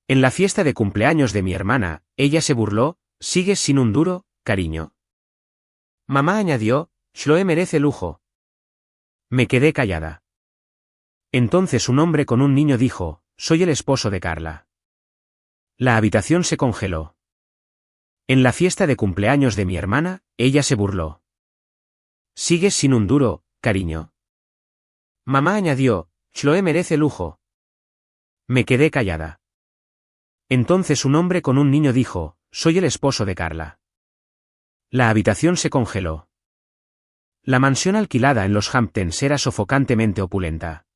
En la fiesta de cumpleaños de mi hermana, ella se burló, sigues sin un duro, cariño. Mamá añadió, Chloe merece lujo. Me quedé callada. Entonces un hombre con un niño dijo, soy el esposo de Carla. La habitación se congeló. En la fiesta de cumpleaños de mi hermana, ella se burló. Sigues sin un duro, cariño. Mamá añadió, Chloe merece lujo. Me quedé callada. Entonces un hombre con un niño dijo, soy el esposo de Carla. La habitación se congeló. La mansión alquilada en los Hamptons era sofocantemente opulenta.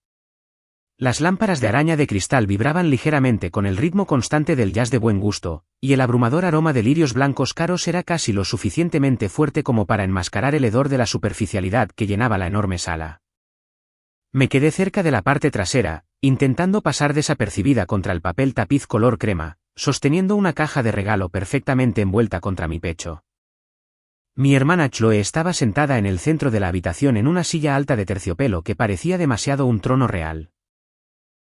Las lámparas de araña de cristal vibraban ligeramente con el ritmo constante del jazz de buen gusto, y el abrumador aroma de lirios blancos caros era casi lo suficientemente fuerte como para enmascarar el hedor de la superficialidad que llenaba la enorme sala. Me quedé cerca de la parte trasera, intentando pasar desapercibida contra el papel tapiz color crema, sosteniendo una caja de regalo perfectamente envuelta contra mi pecho. Mi hermana Chloe estaba sentada en el centro de la habitación en una silla alta de terciopelo que parecía demasiado un trono real.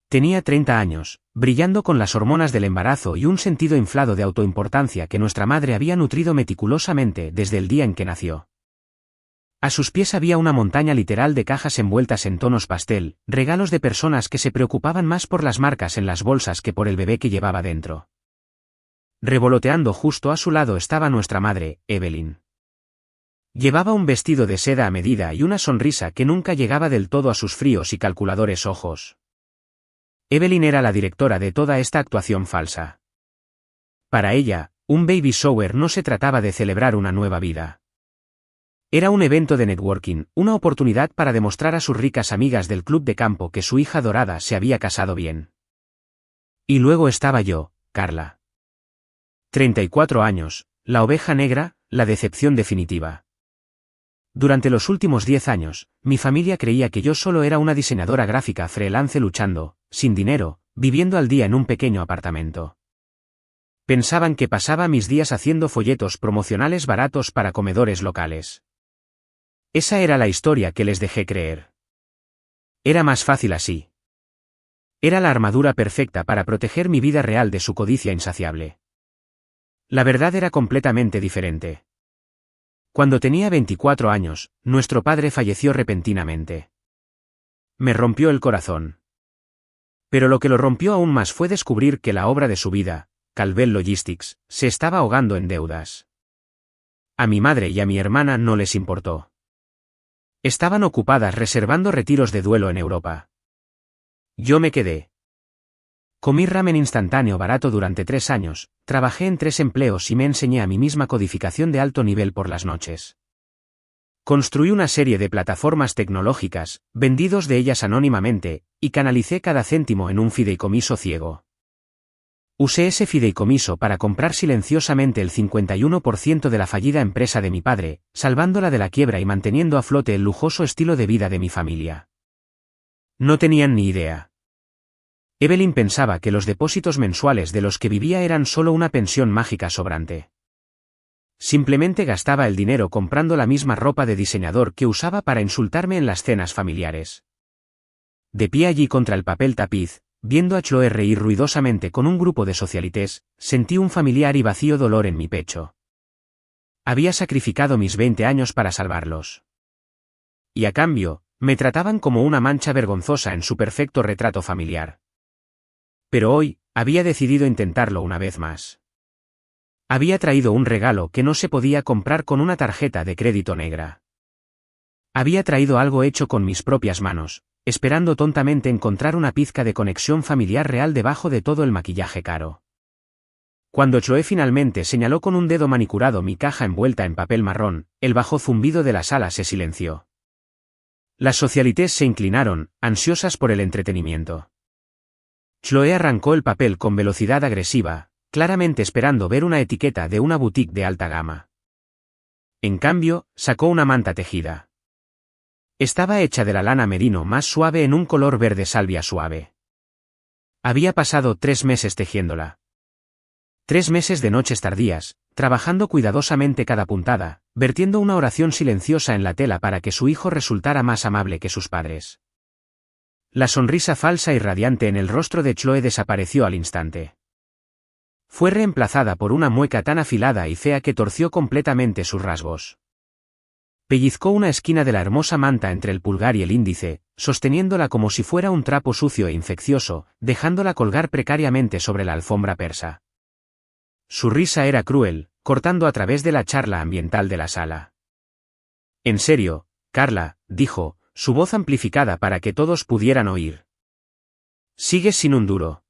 Tenía 30 años, brillando con las hormonas del embarazo y un sentido inflado de autoimportancia que nuestra madre había nutrido meticulosamente desde el día en que nació. A sus pies había una montaña literal de cajas envueltas en tonos pastel, regalos de personas que se preocupaban más por las marcas en las bolsas que por el bebé que llevaba dentro. Revoloteando justo a su lado estaba nuestra madre, Evelyn. Llevaba un vestido de seda a medida y una sonrisa que nunca llegaba del todo a sus fríos y calculadores ojos. Evelyn era la directora de toda esta actuación falsa. Para ella, un baby shower no se trataba de celebrar una nueva vida. Era un evento de networking, una oportunidad para demostrar a sus ricas amigas del club de campo que su hija dorada se había casado bien. Y luego estaba yo, Carla. 34 años, la oveja negra, la decepción definitiva. Durante los últimos 10 años, mi familia creía que yo solo era una diseñadora gráfica freelance luchando, sin dinero, viviendo al día en un pequeño apartamento. Pensaban que pasaba mis días haciendo folletos promocionales baratos para comedores locales. Esa era la historia que les dejé creer. Era más fácil así. Era la armadura perfecta para proteger mi vida real de su codicia insaciable. La verdad era completamente diferente. Cuando tenía 24 años, nuestro padre falleció repentinamente. Me rompió el corazón. Pero lo que lo rompió aún más fue descubrir que la obra de su vida, Calvel Logistics, se estaba ahogando en deudas. A mi madre y a mi hermana no les importó. Estaban ocupadas reservando retiros de duelo en Europa. Yo me quedé. Comí ramen instantáneo barato durante 3 años, trabajé en 3 empleos y me enseñé a mí misma codificación de alto nivel por las noches. Construí una serie de plataformas tecnológicas, vendidos de ellas anónimamente, y canalicé cada céntimo en un fideicomiso ciego. Usé ese fideicomiso para comprar silenciosamente el 51% de la fallida empresa de mi padre, salvándola de la quiebra y manteniendo a flote el lujoso estilo de vida de mi familia. No tenían ni idea. Evelyn pensaba que los depósitos mensuales de los que vivía eran solo una pensión mágica sobrante. Simplemente gastaba el dinero comprando la misma ropa de diseñador que usaba para insultarme en las cenas familiares. De pie allí contra el papel tapiz, viendo a Chloe reír ruidosamente con un grupo de socialites, sentí un familiar y vacío dolor en mi pecho. Había sacrificado mis 20 años para salvarlos. Y a cambio, me trataban como una mancha vergonzosa en su perfecto retrato familiar. Pero hoy, había decidido intentarlo una vez más. Había traído un regalo que no se podía comprar con una tarjeta de crédito negra. Había traído algo hecho con mis propias manos, esperando tontamente encontrar una pizca de conexión familiar real debajo de todo el maquillaje caro. Cuando Chloe finalmente señaló con un dedo manicurado mi caja envuelta en papel marrón, el bajo zumbido de la sala se silenció. Las socialites se inclinaron, ansiosas por el entretenimiento. Chloe arrancó el papel con velocidad agresiva, claramente esperando ver una etiqueta de una boutique de alta gama. En cambio, sacó una manta tejida. Estaba hecha de la lana merino más suave en un color verde salvia suave. Había pasado 3 meses tejiéndola. 3 meses de noches tardías, trabajando cuidadosamente cada puntada, vertiendo una oración silenciosa en la tela para que su hijo resultara más amable que sus padres. La sonrisa falsa y radiante en el rostro de Chloe desapareció al instante. Fue reemplazada por una mueca tan afilada y fea que torció completamente sus rasgos. Pellizcó una esquina de la hermosa manta entre el pulgar y el índice, sosteniéndola como si fuera un trapo sucio e infeccioso, dejándola colgar precariamente sobre la alfombra persa. Su risa era cruel, cortando a través de la charla ambiental de la sala. En serio, Carla, dijo, su voz amplificada para que todos pudieran oír. Sigues sin un duro.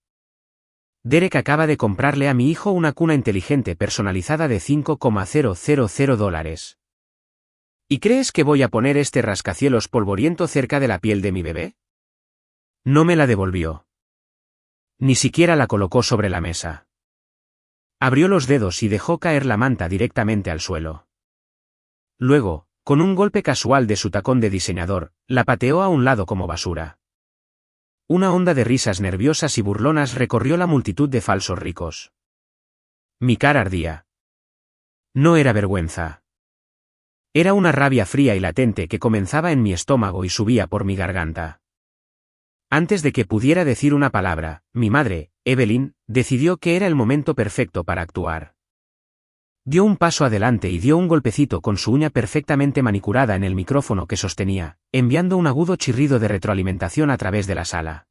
Derek acaba de comprarle a mi hijo una cuna inteligente personalizada de $5,000. ¿Y crees que voy a poner este rascacielos polvoriento cerca de la piel de mi bebé? No me la devolvió. Ni siquiera la colocó sobre la mesa. Abrió los dedos y dejó caer la manta directamente al suelo. Luego, con un golpe casual de su tacón de diseñador, la pateó a un lado como basura. Una onda de risas nerviosas y burlonas recorrió la multitud de falsos ricos. Mi cara ardía. No era vergüenza. Era una rabia fría y latente que comenzaba en mi estómago y subía por mi garganta. Antes de que pudiera decir una palabra, mi madre, Evelyn, decidió que era el momento perfecto para actuar. Dio un paso adelante y dio un golpecito con su uña perfectamente manicurada en el micrófono que sostenía, enviando un agudo chirrido de retroalimentación a través de la sala.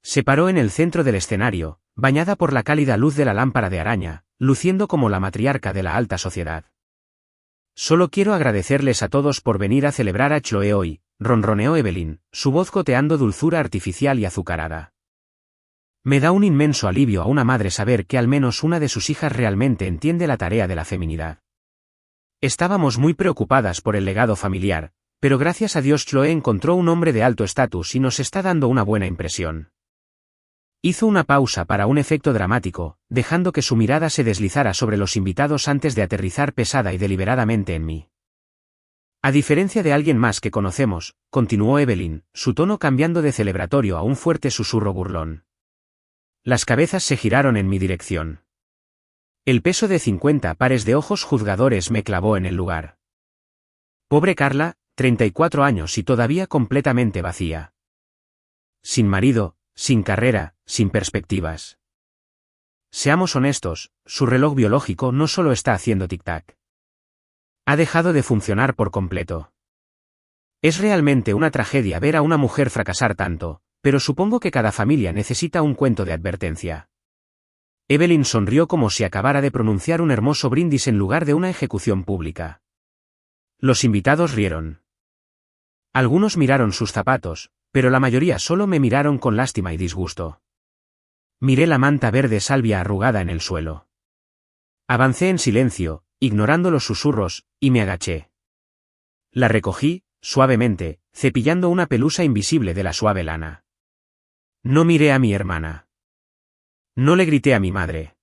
Se paró en el centro del escenario, bañada por la cálida luz de la lámpara de araña, luciendo como la matriarca de la alta sociedad. Solo quiero agradecerles a todos por venir a celebrar a Chloe hoy, ronroneó Evelyn, su voz goteando dulzura artificial y azucarada. Me da un inmenso alivio a una madre saber que al menos una de sus hijas realmente entiende la tarea de la feminidad. Estábamos muy preocupadas por el legado familiar, pero gracias a Dios Chloe encontró un hombre de alto estatus y nos está dando una buena impresión. Hizo una pausa para un efecto dramático, dejando que su mirada se deslizara sobre los invitados antes de aterrizar pesada y deliberadamente en mí. A diferencia de alguien más que conocemos, continuó Evelyn, su tono cambiando de celebratorio a un fuerte susurro burlón. Las cabezas se giraron en mi dirección. El peso de 50 pares de ojos juzgadores me clavó en el lugar. Pobre Carla, 34 años y todavía completamente vacía. Sin marido, sin carrera, sin perspectivas. Seamos honestos, su reloj biológico no solo está haciendo tic-tac. Ha dejado de funcionar por completo. Es realmente una tragedia ver a una mujer fracasar tanto, pero supongo que cada familia necesita un cuento de advertencia. Evelyn sonrió como si acabara de pronunciar un hermoso brindis en lugar de una ejecución pública. Los invitados rieron. Algunos miraron sus zapatos, pero la mayoría solo me miraron con lástima y disgusto. Miré la manta verde salvia arrugada en el suelo. Avancé en silencio, ignorando los susurros, y me agaché. La recogí, suavemente, cepillando una pelusa invisible de la suave lana. No miré a mi hermana. No le grité a mi madre.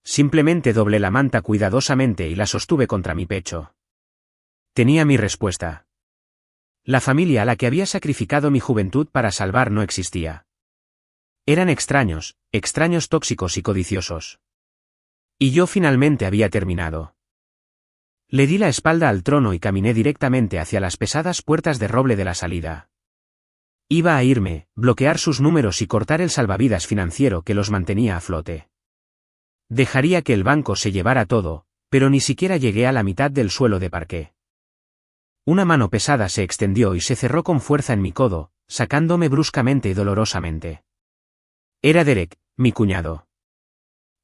Simplemente doblé la manta cuidadosamente y la sostuve contra mi pecho. Tenía mi respuesta. La familia a la que había sacrificado mi juventud para salvar no existía. Eran extraños, extraños tóxicos y codiciosos. Y yo finalmente había terminado. Le di la espalda al trono y caminé directamente hacia las pesadas puertas de roble de la salida. Iba a irme, bloquear sus números y cortar el salvavidas financiero que los mantenía a flote. Dejaría que el banco se llevara todo, pero ni siquiera llegué a la mitad del suelo de parqué. Una mano pesada se extendió y se cerró con fuerza en mi codo, sacándome bruscamente y dolorosamente. Era Derek, mi cuñado.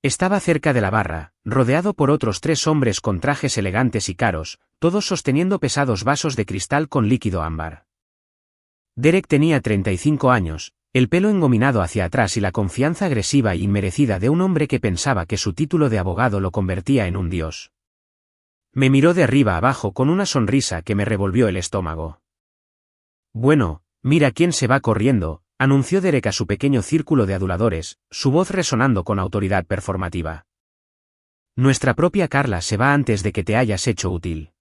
Estaba cerca de la barra, rodeado por otros 3 hombres con trajes elegantes y caros, todos sosteniendo pesados vasos de cristal con líquido ámbar. Derek tenía 35 años, el pelo engominado hacia atrás y la confianza agresiva e inmerecida de un hombre que pensaba que su título de abogado lo convertía en un dios. Me miró de arriba abajo con una sonrisa que me revolvió el estómago. Bueno, mira quién se va corriendo, anunció Derek a su pequeño círculo de aduladores, su voz resonando con autoridad performativa. Nuestra propia Carla se va antes de que te hayas hecho útil.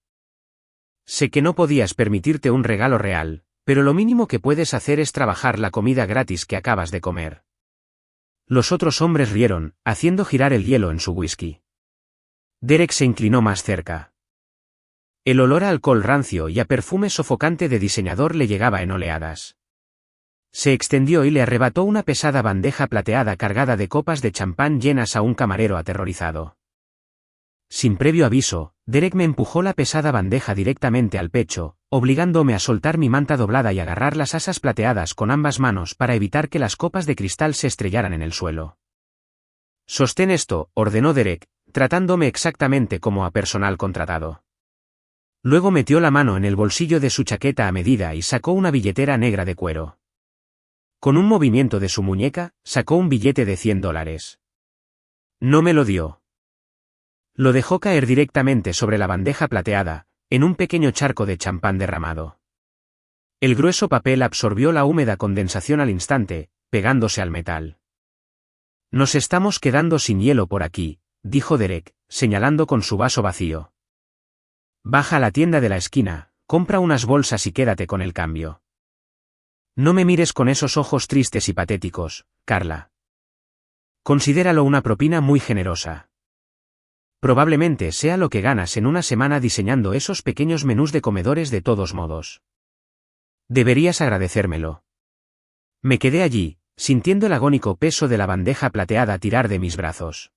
Sé que no podías permitirte un regalo real, pero lo mínimo que puedes hacer es trabajar la comida gratis que acabas de comer. Los otros hombres rieron, haciendo girar el hielo en su whisky. Derek se inclinó más cerca. El olor a alcohol rancio y a perfume sofocante de diseñador le llegaba en oleadas. Se extendió y le arrebató una pesada bandeja plateada cargada de copas de champán llenas a un camarero aterrorizado. Sin previo aviso, Derek me empujó la pesada bandeja directamente al pecho, obligándome a soltar mi manta doblada y agarrar las asas plateadas con ambas manos para evitar que las copas de cristal se estrellaran en el suelo. «Sostén esto», ordenó Derek, tratándome exactamente como a personal contratado. Luego metió la mano en el bolsillo de su chaqueta a medida y sacó una billetera negra de cuero. Con un movimiento de su muñeca, sacó un billete de $100. No me lo dio. Lo dejó caer directamente sobre la bandeja plateada, en un pequeño charco de champán derramado. El grueso papel absorbió la húmeda condensación al instante, pegándose al metal. «Nos estamos quedando sin hielo por aquí», dijo Derek, señalando con su vaso vacío. «Baja a la tienda de la esquina, compra unas bolsas y quédate con el cambio». «No me mires con esos ojos tristes y patéticos, Carla. Considéralo una propina muy generosa. Probablemente sea lo que ganas en una semana diseñando esos pequeños menús de comedores de todos modos. Deberías agradecérmelo». Me quedé allí, sintiendo el agónico peso de la bandeja plateada tirar de mis brazos.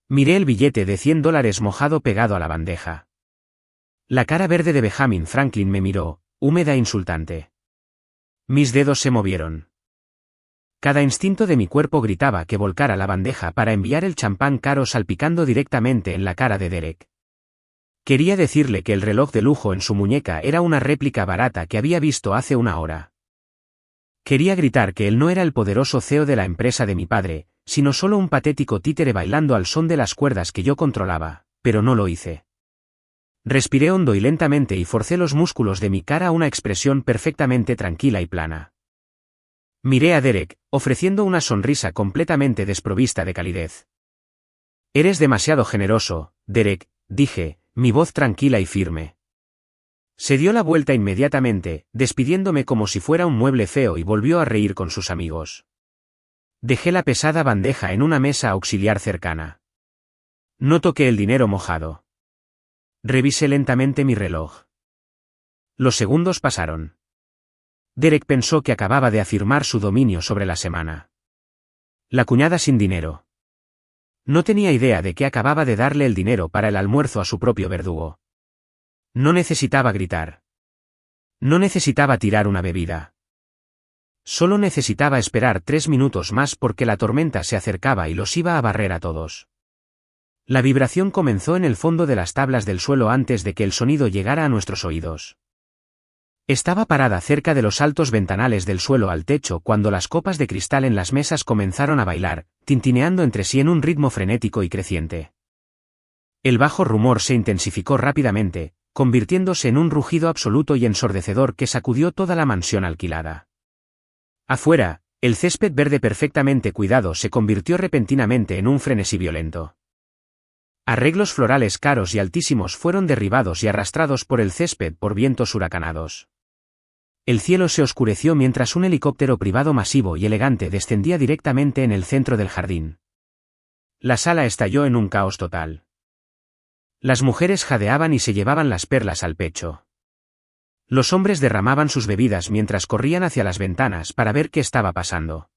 Miré el billete de $100 mojado pegado a la bandeja. La cara verde de Benjamin Franklin me miró, húmeda e insultante. Mis dedos se movieron. Cada instinto de mi cuerpo gritaba que volcara la bandeja para enviar el champán caro salpicando directamente en la cara de Derek. Quería decirle que el reloj de lujo en su muñeca era una réplica barata que había visto hace una hora. Quería gritar que él no era el poderoso CEO de la empresa de mi padre, sino solo un patético títere bailando al son de las cuerdas que yo controlaba, pero no lo hice. Respiré hondo y lentamente y forcé los músculos de mi cara a una expresión perfectamente tranquila y plana. Miré a Derek, ofreciendo una sonrisa completamente desprovista de calidez. «Eres demasiado generoso, Derek», dije, mi voz tranquila y firme. Se dio la vuelta inmediatamente, despidiéndome como si fuera un mueble feo y volvió a reír con sus amigos. Dejé la pesada bandeja en una mesa auxiliar cercana. No toqué el dinero mojado. Revisé lentamente mi reloj. Los segundos pasaron. Derek pensó que acababa de afirmar su dominio sobre la semana. La cuñada sin dinero. No tenía idea de que acababa de darle el dinero para el almuerzo a su propio verdugo. No necesitaba gritar. No necesitaba tirar una bebida. Solo necesitaba esperar 3 minutos más porque la tormenta se acercaba y los iba a barrer a todos. La vibración comenzó en el fondo de las tablas del suelo antes de que el sonido llegara a nuestros oídos. Estaba parada cerca de los altos ventanales del suelo al techo cuando las copas de cristal en las mesas comenzaron a bailar, tintineando entre sí en un ritmo frenético y creciente. El bajo rumor se intensificó rápidamente, convirtiéndose en un rugido absoluto y ensordecedor que sacudió toda la mansión alquilada. Afuera, el césped verde perfectamente cuidado se convirtió repentinamente en un frenesí violento. Arreglos florales caros y altísimos fueron derribados y arrastrados por el césped por vientos huracanados. El cielo se oscureció mientras un helicóptero privado masivo y elegante descendía directamente en el centro del jardín. La sala estalló en un caos total. Las mujeres jadeaban y se llevaban las perlas al pecho. Los hombres derramaban sus bebidas mientras corrían hacia las ventanas para ver qué estaba pasando.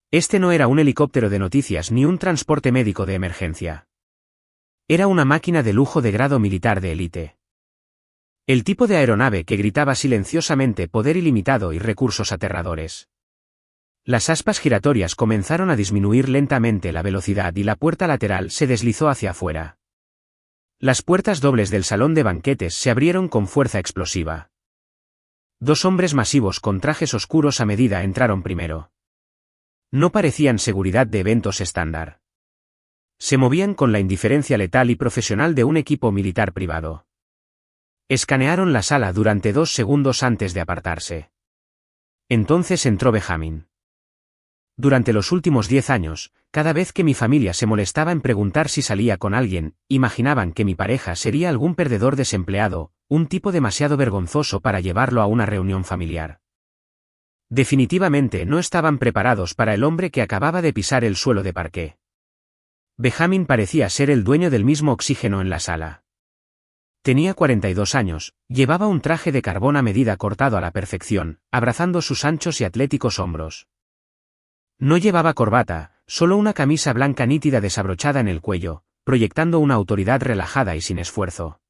Este no era un helicóptero de noticias ni un transporte médico de emergencia. Era una máquina de lujo de grado militar de élite. El tipo de aeronave que gritaba silenciosamente poder ilimitado y recursos aterradores. Las aspas giratorias comenzaron a disminuir lentamente la velocidad y la puerta lateral se deslizó hacia afuera. Las puertas dobles del salón de banquetes se abrieron con fuerza explosiva. 2 hombres masivos con trajes oscuros a medida entraron primero. No parecían seguridad de eventos estándar. Se movían con la indiferencia letal y profesional de un equipo militar privado. Escanearon la sala durante 2 segundos antes de apartarse. Entonces entró Benjamin. Durante los últimos 10 años, cada vez que mi familia se molestaba en preguntar si salía con alguien, imaginaban que mi pareja sería algún perdedor desempleado, un tipo demasiado vergonzoso para llevarlo a una reunión familiar. Definitivamente no estaban preparados para el hombre que acababa de pisar el suelo de parqué. Benjamin parecía ser el dueño del mismo oxígeno en la sala. Tenía 42 años, llevaba un traje de carbón a medida cortado a la perfección, abrazando sus anchos y atléticos hombros. No llevaba corbata, solo una camisa blanca nítida desabrochada en el cuello, proyectando una autoridad relajada y sin esfuerzo.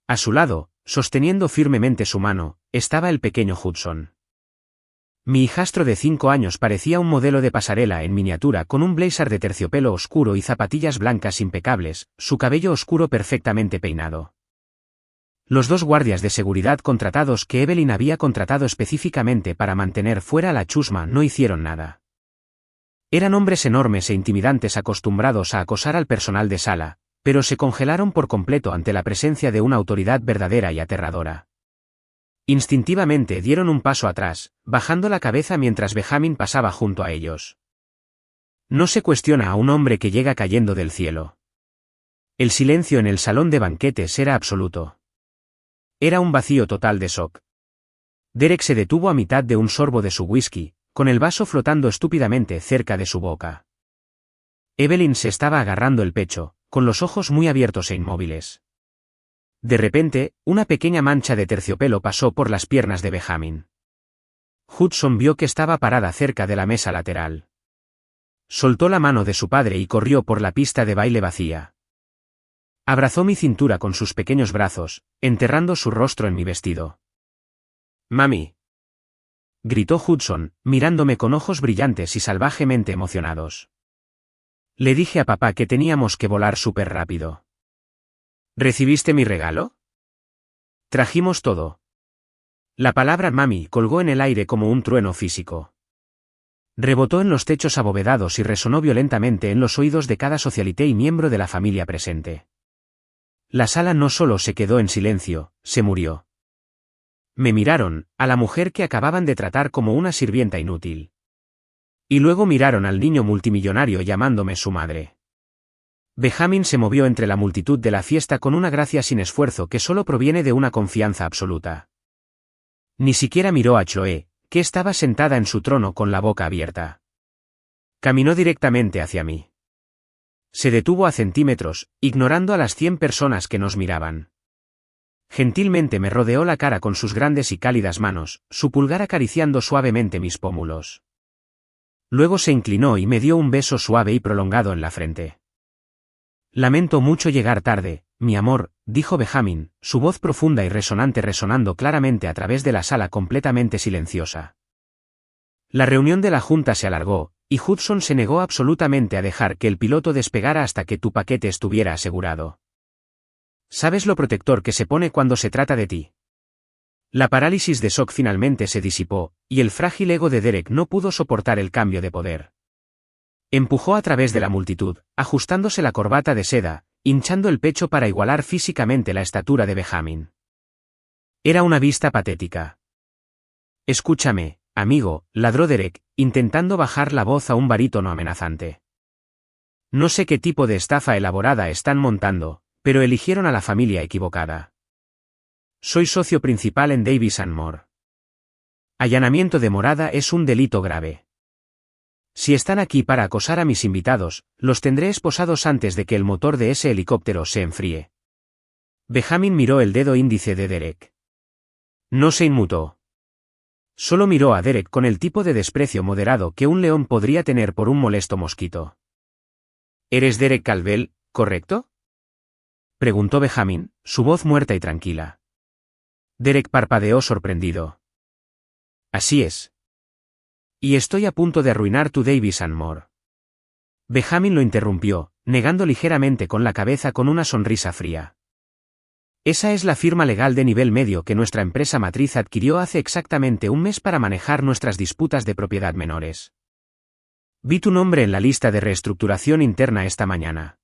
A su lado, sosteniendo firmemente su mano, estaba el pequeño Hudson. Mi hijastro de 5 años parecía un modelo de pasarela en miniatura con un blazer de terciopelo oscuro y zapatillas blancas impecables, su cabello oscuro perfectamente peinado. Los 2 guardias de seguridad contratados que Evelyn había contratado específicamente para mantener fuera a la chusma no hicieron nada. Eran hombres enormes e intimidantes acostumbrados a acosar al personal de sala, pero se congelaron por completo ante la presencia de una autoridad verdadera y aterradora. Instintivamente dieron un paso atrás, bajando la cabeza mientras Benjamin pasaba junto a ellos. No se cuestiona a un hombre que llega cayendo del cielo. El silencio en el salón de banquetes era absoluto. Era un vacío total de shock. Derek se detuvo a mitad de un sorbo de su whisky, con el vaso flotando estúpidamente cerca de su boca. Evelyn se estaba agarrando el pecho, con los ojos muy abiertos e inmóviles. De repente, una pequeña mancha de terciopelo pasó por las piernas de Benjamin. Hudson vio que estaba parada cerca de la mesa lateral. Soltó la mano de su padre y corrió por la pista de baile vacía. Abrazó mi cintura con sus pequeños brazos, enterrando su rostro en mi vestido. «Mami», gritó Hudson, mirándome con ojos brillantes y salvajemente emocionados. Le dije a papá que teníamos que volar súper rápido. ¿Recibiste mi regalo? Trajimos todo. La palabra mami colgó en el aire como un trueno físico. Rebotó en los techos abovedados y resonó violentamente en los oídos de cada socialité y miembro de la familia presente. La sala no solo se quedó en silencio, se murió. Me miraron, a la mujer que acababan de tratar como una sirvienta inútil. Y luego miraron al niño multimillonario llamándome su madre. Benjamin se movió entre la multitud de la fiesta con una gracia sin esfuerzo que solo proviene de una confianza absoluta. Ni siquiera miró a Chloe, que estaba sentada en su trono con la boca abierta. Caminó directamente hacia mí. Se detuvo a centímetros, ignorando a las 100 personas que nos miraban. Gentilmente me rodeó la cara con sus grandes y cálidas manos, su pulgar acariciando suavemente mis pómulos. Luego se inclinó y me dio un beso suave y prolongado en la frente. Lamento mucho llegar tarde, mi amor, dijo Benjamin, su voz profunda y resonante resonando claramente a través de la sala completamente silenciosa. La reunión de la junta se alargó, y Hudson se negó absolutamente a dejar que el piloto despegara hasta que tu paquete estuviera asegurado. ¿Sabes lo protector que se pone cuando se trata de ti? La parálisis de shock finalmente se disipó, y el frágil ego de Derek no pudo soportar el cambio de poder. Empujó a través de la multitud, ajustándose la corbata de seda, hinchando el pecho para igualar físicamente la estatura de Benjamin. Era una vista patética. Escúchame, amigo, ladró Derek, intentando bajar la voz a un barítono amenazante. No sé qué tipo de estafa elaborada están montando, pero eligieron a la familia equivocada. Soy socio principal en Davis & More. Allanamiento de morada es un delito grave. Si están aquí para acosar a mis invitados, los tendré esposados antes de que el motor de ese helicóptero se enfríe. Benjamin miró el dedo índice de Derek. No se inmutó. Solo miró a Derek con el tipo de desprecio moderado que un león podría tener por un molesto mosquito. ¿Eres Derek Calvell, correcto? Preguntó Benjamin, su voz muerta y tranquila. Derek parpadeó sorprendido. Así es. Y estoy a punto de arruinar tu Davis & More. Benjamin lo interrumpió, negando ligeramente con la cabeza con una sonrisa fría. Esa es la firma legal de nivel medio que nuestra empresa matriz adquirió hace exactamente un mes para manejar nuestras disputas de propiedad menores. Vi tu nombre en la lista de reestructuración interna esta mañana.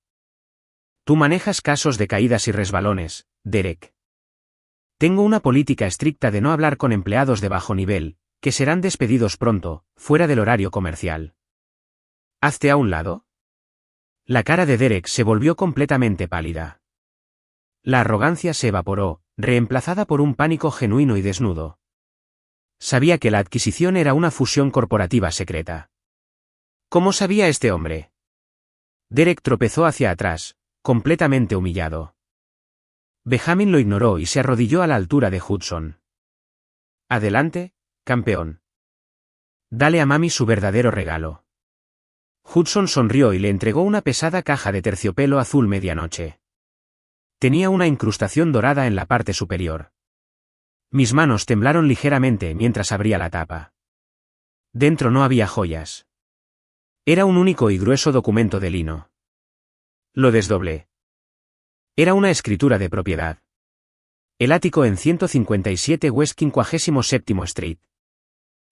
Tú manejas casos de caídas y resbalones, Derek. Tengo una política estricta de no hablar con empleados de bajo nivel, que serán despedidos pronto, fuera del horario comercial. Hazte a un lado. La cara de Derek se volvió completamente pálida. La arrogancia se evaporó, reemplazada por un pánico genuino y desnudo. Sabía que la adquisición era una fusión corporativa secreta. ¿Cómo sabía este hombre? Derek tropezó hacia atrás, completamente humillado. Benjamin lo ignoró y se arrodilló a la altura de Hudson. Adelante, campeón. Dale a mami su verdadero regalo. Hudson sonrió y le entregó una pesada caja de terciopelo azul medianoche. Tenía una incrustación dorada en la parte superior. Mis manos temblaron ligeramente mientras abría la tapa. Dentro no había joyas. Era un único y grueso documento de lino. Lo desdoblé. Era una escritura de propiedad. El ático en 157 West 57º Street.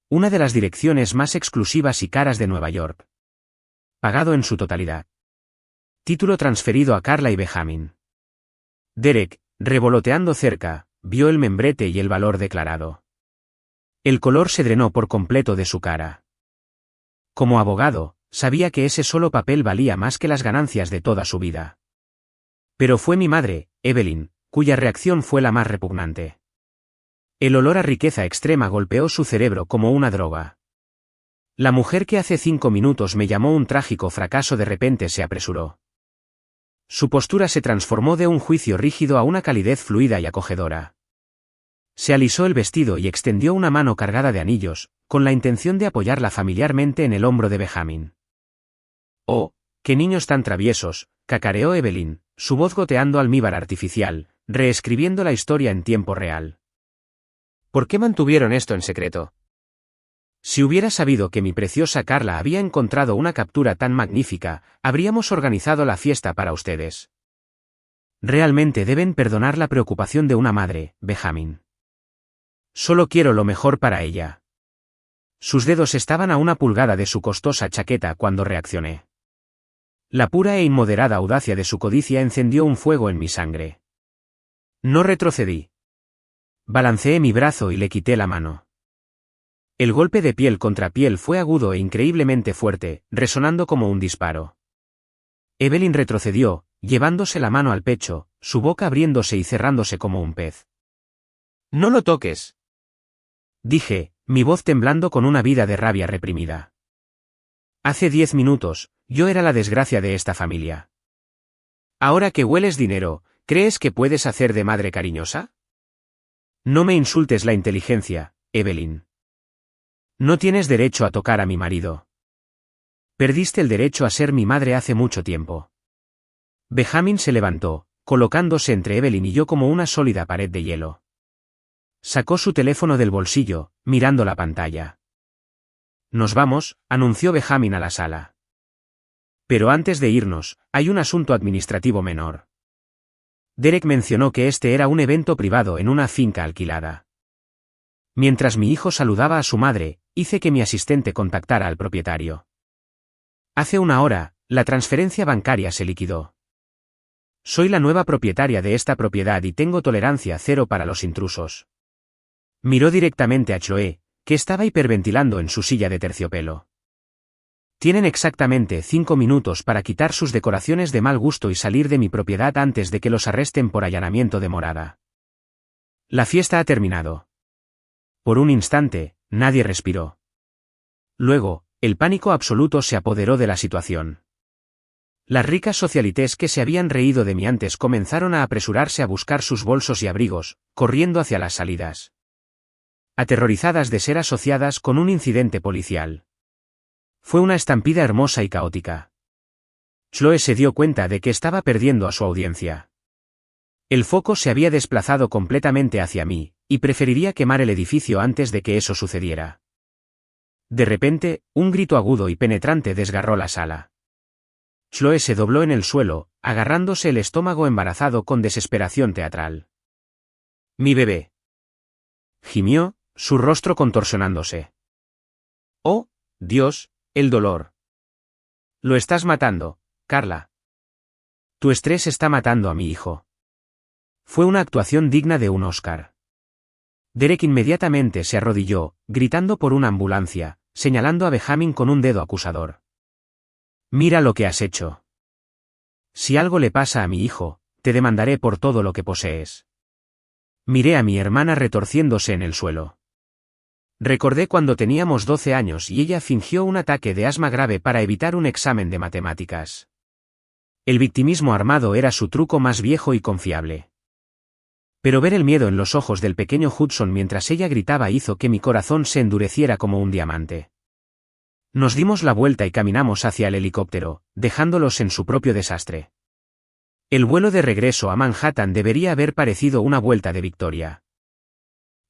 Una de las direcciones más exclusivas y caras de Nueva York. Pagado en su totalidad. Título transferido a Carla y Benjamin. Derek, revoloteando cerca, vio el membrete y el valor declarado. El color se drenó por completo de su cara. Como abogado, sabía que ese solo papel valía más que las ganancias de toda su vida. Pero fue mi madre, Evelyn, cuya reacción fue la más repugnante. El olor a riqueza extrema golpeó su cerebro como una droga. La mujer que hace 5 minutos me llamó un trágico fracaso de repente se apresuró. Su postura se transformó de un juicio rígido a una calidez fluida y acogedora. Se alisó el vestido y extendió una mano cargada de anillos, con la intención de apoyarla familiarmente en el hombro de Benjamin. «Oh, qué niños tan traviesos», cacareó Evelyn, su voz goteando almíbar artificial, reescribiendo la historia en tiempo real. «¿Por qué mantuvieron esto en secreto? Si hubiera sabido que mi preciosa Carla había encontrado una captura tan magnífica, habríamos organizado la fiesta para ustedes». Realmente deben perdonar la preocupación de una madre, Benjamin. Solo quiero lo mejor para ella. Sus dedos estaban a una pulgada de su costosa chaqueta cuando reaccioné. La pura e inmoderada audacia de su codicia encendió un fuego en mi sangre. No retrocedí. Balanceé mi brazo y le quité la mano. El golpe de piel contra piel fue agudo e increíblemente fuerte, resonando como un disparo. Evelyn retrocedió, llevándose la mano al pecho, su boca abriéndose y cerrándose como un pez. «No lo toques», dije, mi voz temblando con una vida de rabia reprimida. Hace 10 minutos, yo era la desgracia de esta familia. Ahora que hueles dinero, ¿crees que puedes hacer de madre cariñosa? No me insultes la inteligencia, Evelyn. No tienes derecho a tocar a mi marido. Perdiste el derecho a ser mi madre hace mucho tiempo. Benjamin se levantó, colocándose entre Evelyn y yo como una sólida pared de hielo. Sacó su teléfono del bolsillo, mirando la pantalla. «Nos vamos», anunció Benjamin a la sala. «Pero antes de irnos, hay un asunto administrativo menor». Derek mencionó que este era un evento privado en una finca alquilada. Mientras mi hijo saludaba a su madre, hice que mi asistente contactara al propietario. Hace una hora, la transferencia bancaria se liquidó. Soy la nueva propietaria de esta propiedad y tengo tolerancia cero para los intrusos. Miró directamente a Chloe, que estaba hiperventilando en su silla de terciopelo. Tienen exactamente 5 minutos para quitar sus decoraciones de mal gusto y salir de mi propiedad antes de que los arresten por allanamiento de morada. La fiesta ha terminado. Por un instante, nadie respiró. Luego, el pánico absoluto se apoderó de la situación. Las ricas socialites que se habían reído de mí antes comenzaron a apresurarse a buscar sus bolsos y abrigos, corriendo hacia las salidas. Aterrorizadas de ser asociadas con un incidente policial. Fue una estampida hermosa y caótica. Chloe se dio cuenta de que estaba perdiendo a su audiencia. El foco se había desplazado completamente hacia mí, y preferiría quemar el edificio antes de que eso sucediera. De repente, un grito agudo y penetrante desgarró la sala. Chloe se dobló en el suelo, agarrándose el estómago embarazado con desesperación teatral. «Mi bebé», gimió, su rostro contorsionándose. «Oh, Dios, el dolor. Lo estás matando, Carla. Tu estrés está matando a mi hijo». Fue una actuación digna de un Oscar. Derek inmediatamente se arrodilló, gritando por una ambulancia, señalando a Benjamin con un dedo acusador. «Mira lo que has hecho. Si algo le pasa a mi hijo, te demandaré por todo lo que posees». Miré a mi hermana retorciéndose en el suelo. Recordé cuando teníamos 12 años y ella fingió un ataque de asma grave para evitar un examen de matemáticas. El victimismo armado era su truco más viejo y confiable. Pero ver el miedo en los ojos del pequeño Hudson mientras ella gritaba hizo que mi corazón se endureciera como un diamante. Nos dimos la vuelta y caminamos hacia el helicóptero, dejándolos en su propio desastre. El vuelo de regreso a Manhattan debería haber parecido una vuelta de victoria.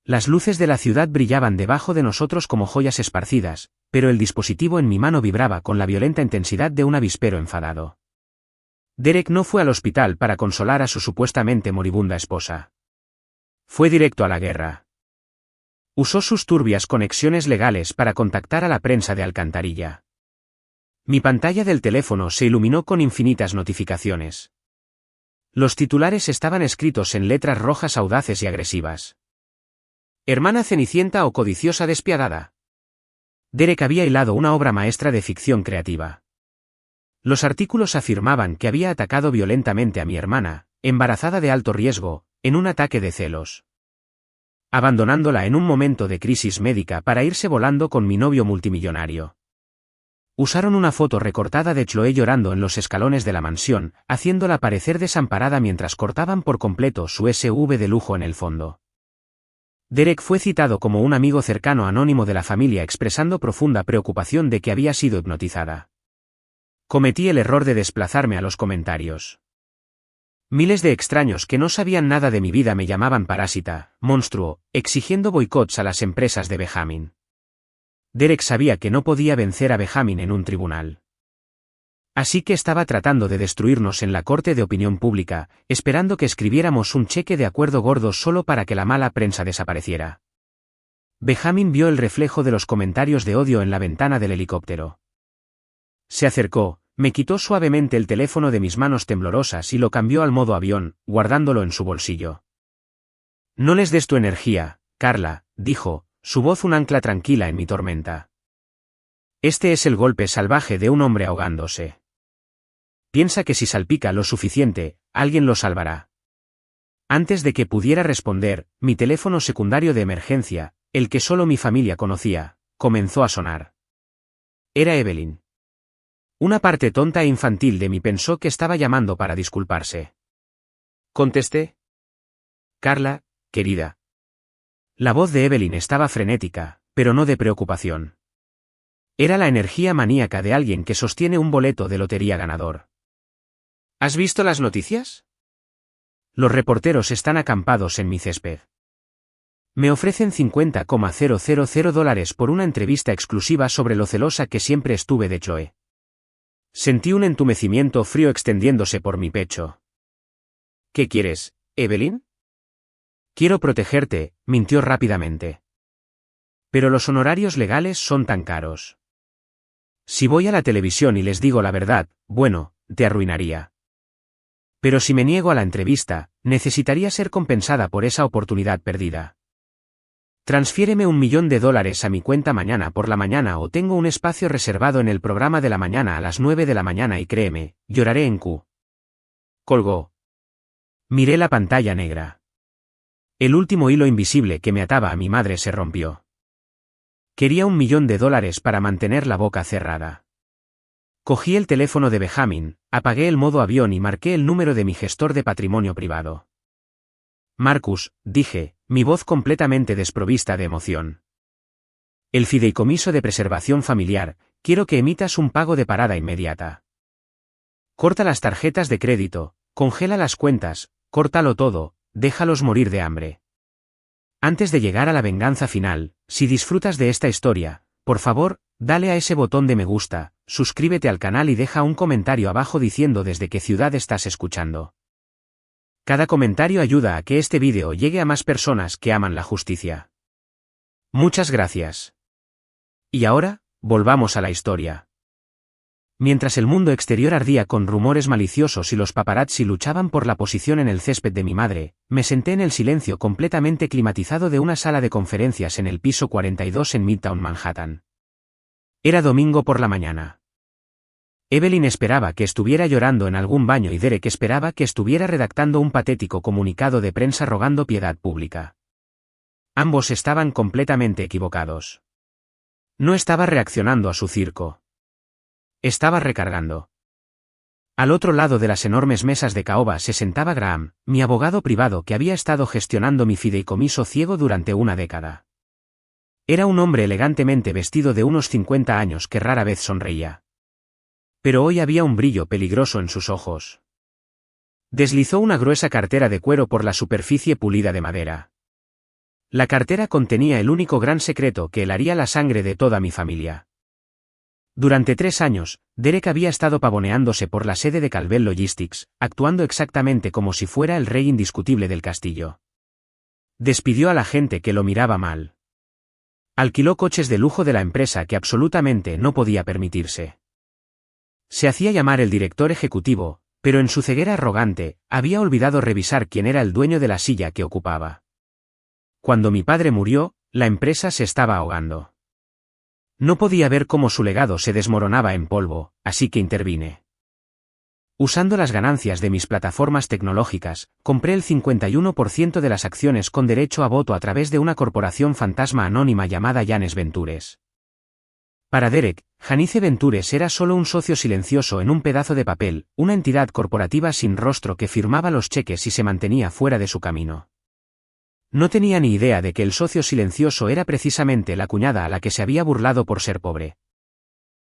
Las luces de la ciudad brillaban debajo de nosotros como joyas esparcidas, pero el dispositivo en mi mano vibraba con la violenta intensidad de un avispero enfadado. Derek no fue al hospital para consolar a su supuestamente moribunda esposa. Fue directo a la guerra. Usó sus turbias conexiones legales para contactar a la prensa de alcantarilla. Mi pantalla del teléfono se iluminó con infinitas notificaciones. Los titulares estaban escritos en letras rojas audaces y agresivas. Hermana cenicienta o codiciosa despiadada. Derek había hilado una obra maestra de ficción creativa. Los artículos afirmaban que había atacado violentamente a mi hermana, embarazada de alto riesgo, en un ataque de celos. Abandonándola en un momento de crisis médica para irse volando con mi novio multimillonario. Usaron una foto recortada de Chloe llorando en los escalones de la mansión, haciéndola parecer desamparada mientras cortaban por completo su SUV de lujo en el fondo. Derek fue citado como un amigo cercano anónimo de la familia expresando profunda preocupación de que había sido hipnotizada. Cometí el error de desplazarme a los comentarios. Miles de extraños que no sabían nada de mi vida me llamaban parásita, monstruo, exigiendo boicots a las empresas de Benjamin. Derek sabía que no podía vencer a Benjamin en un tribunal. Así que estaba tratando de destruirnos en la corte de opinión pública, esperando que escribiéramos un cheque de acuerdo gordo solo para que la mala prensa desapareciera. Benjamin vio el reflejo de los comentarios de odio en la ventana del helicóptero. Se acercó, me quitó suavemente el teléfono de mis manos temblorosas y lo cambió al modo avión, guardándolo en su bolsillo. No les des tu energía, Carla, dijo, su voz un ancla tranquila en mi tormenta. Este es el golpe salvaje de un hombre ahogándose. Piensa que si salpica lo suficiente, alguien lo salvará. Antes de que pudiera responder, mi teléfono secundario de emergencia, el que solo mi familia conocía, comenzó a sonar. Era Evelyn. Una parte tonta e infantil de mí pensó que estaba llamando para disculparse. Contesté. Carla, querida. La voz de Evelyn estaba frenética, pero no de preocupación. Era la energía maníaca de alguien que sostiene un boleto de lotería ganador. ¿Has visto las noticias? Los reporteros están acampados en mi césped. Me ofrecen $50,000 por una entrevista exclusiva sobre lo celosa que siempre estuve de Chloe. Sentí un entumecimiento frío extendiéndose por mi pecho. ¿Qué quieres, Evelyn? Quiero protegerte, mintió rápidamente. Pero los honorarios legales son tan caros. Si voy a la televisión y les digo la verdad, bueno, te arruinaría. Pero si me niego a la entrevista, necesitaría ser compensada por esa oportunidad perdida. Transfiéreme $1.000.000 a mi cuenta mañana por la mañana o tengo un espacio reservado en el programa de la mañana a las 9 de la mañana y créeme, lloraré en Q. Colgó. Miré la pantalla negra. El último hilo invisible que me ataba a mi madre se rompió. Quería $1.000.000 para mantener la boca cerrada. Cogí el teléfono de Benjamin, apagué el modo avión y marqué el número de mi gestor de patrimonio privado. Marcus, dije, mi voz completamente desprovista de emoción. El fideicomiso de preservación familiar, quiero que emitas un pago de parada inmediata. Corta las tarjetas de crédito, congela las cuentas, córtalo todo, déjalos morir de hambre. Antes de llegar a la venganza final, si disfrutas de esta historia, por favor, dale a ese botón de me gusta, suscríbete al canal y deja un comentario abajo diciendo desde qué ciudad estás escuchando. Cada comentario ayuda a que este vídeo llegue a más personas que aman la justicia. Muchas gracias. Y ahora, volvamos a la historia. Mientras el mundo exterior ardía con rumores maliciosos y los paparazzi luchaban por la posición en el césped de mi madre, me senté en el silencio completamente climatizado de una sala de conferencias en el piso 42 en Midtown Manhattan. Era domingo por la mañana. Evelyn esperaba que estuviera llorando en algún baño y Derek esperaba que estuviera redactando un patético comunicado de prensa rogando piedad pública. Ambos estaban completamente equivocados. No estaba reaccionando a su circo. Estaba recargando. Al otro lado de las enormes mesas de caoba se sentaba Graham, mi abogado privado que había estado gestionando mi fideicomiso ciego durante una década. Era un hombre elegantemente vestido de unos 50 años que rara vez sonreía. Pero hoy había un brillo peligroso en sus ojos. Deslizó una gruesa cartera de cuero por la superficie pulida de madera. La cartera contenía el único gran secreto que helaría la sangre de toda mi familia. Durante 3 años, Derek había estado pavoneándose por la sede de Calvel Logistics, actuando exactamente como si fuera el rey indiscutible del castillo. Despidió a la gente que lo miraba mal. Alquiló coches de lujo de la empresa que absolutamente no podía permitirse. Se hacía llamar el director ejecutivo, pero en su ceguera arrogante, había olvidado revisar quién era el dueño de la silla que ocupaba. Cuando mi padre murió, la empresa se estaba ahogando. No podía ver cómo su legado se desmoronaba en polvo, así que intervine. Usando las ganancias de mis plataformas tecnológicas, compré el 51% de las acciones con derecho a voto a través de una corporación fantasma anónima llamada Janes Ventures. Para Derek, Janice Ventures era solo un socio silencioso en un pedazo de papel, una entidad corporativa sin rostro que firmaba los cheques y se mantenía fuera de su camino. No tenía ni idea de que el socio silencioso era precisamente la cuñada a la que se había burlado por ser pobre.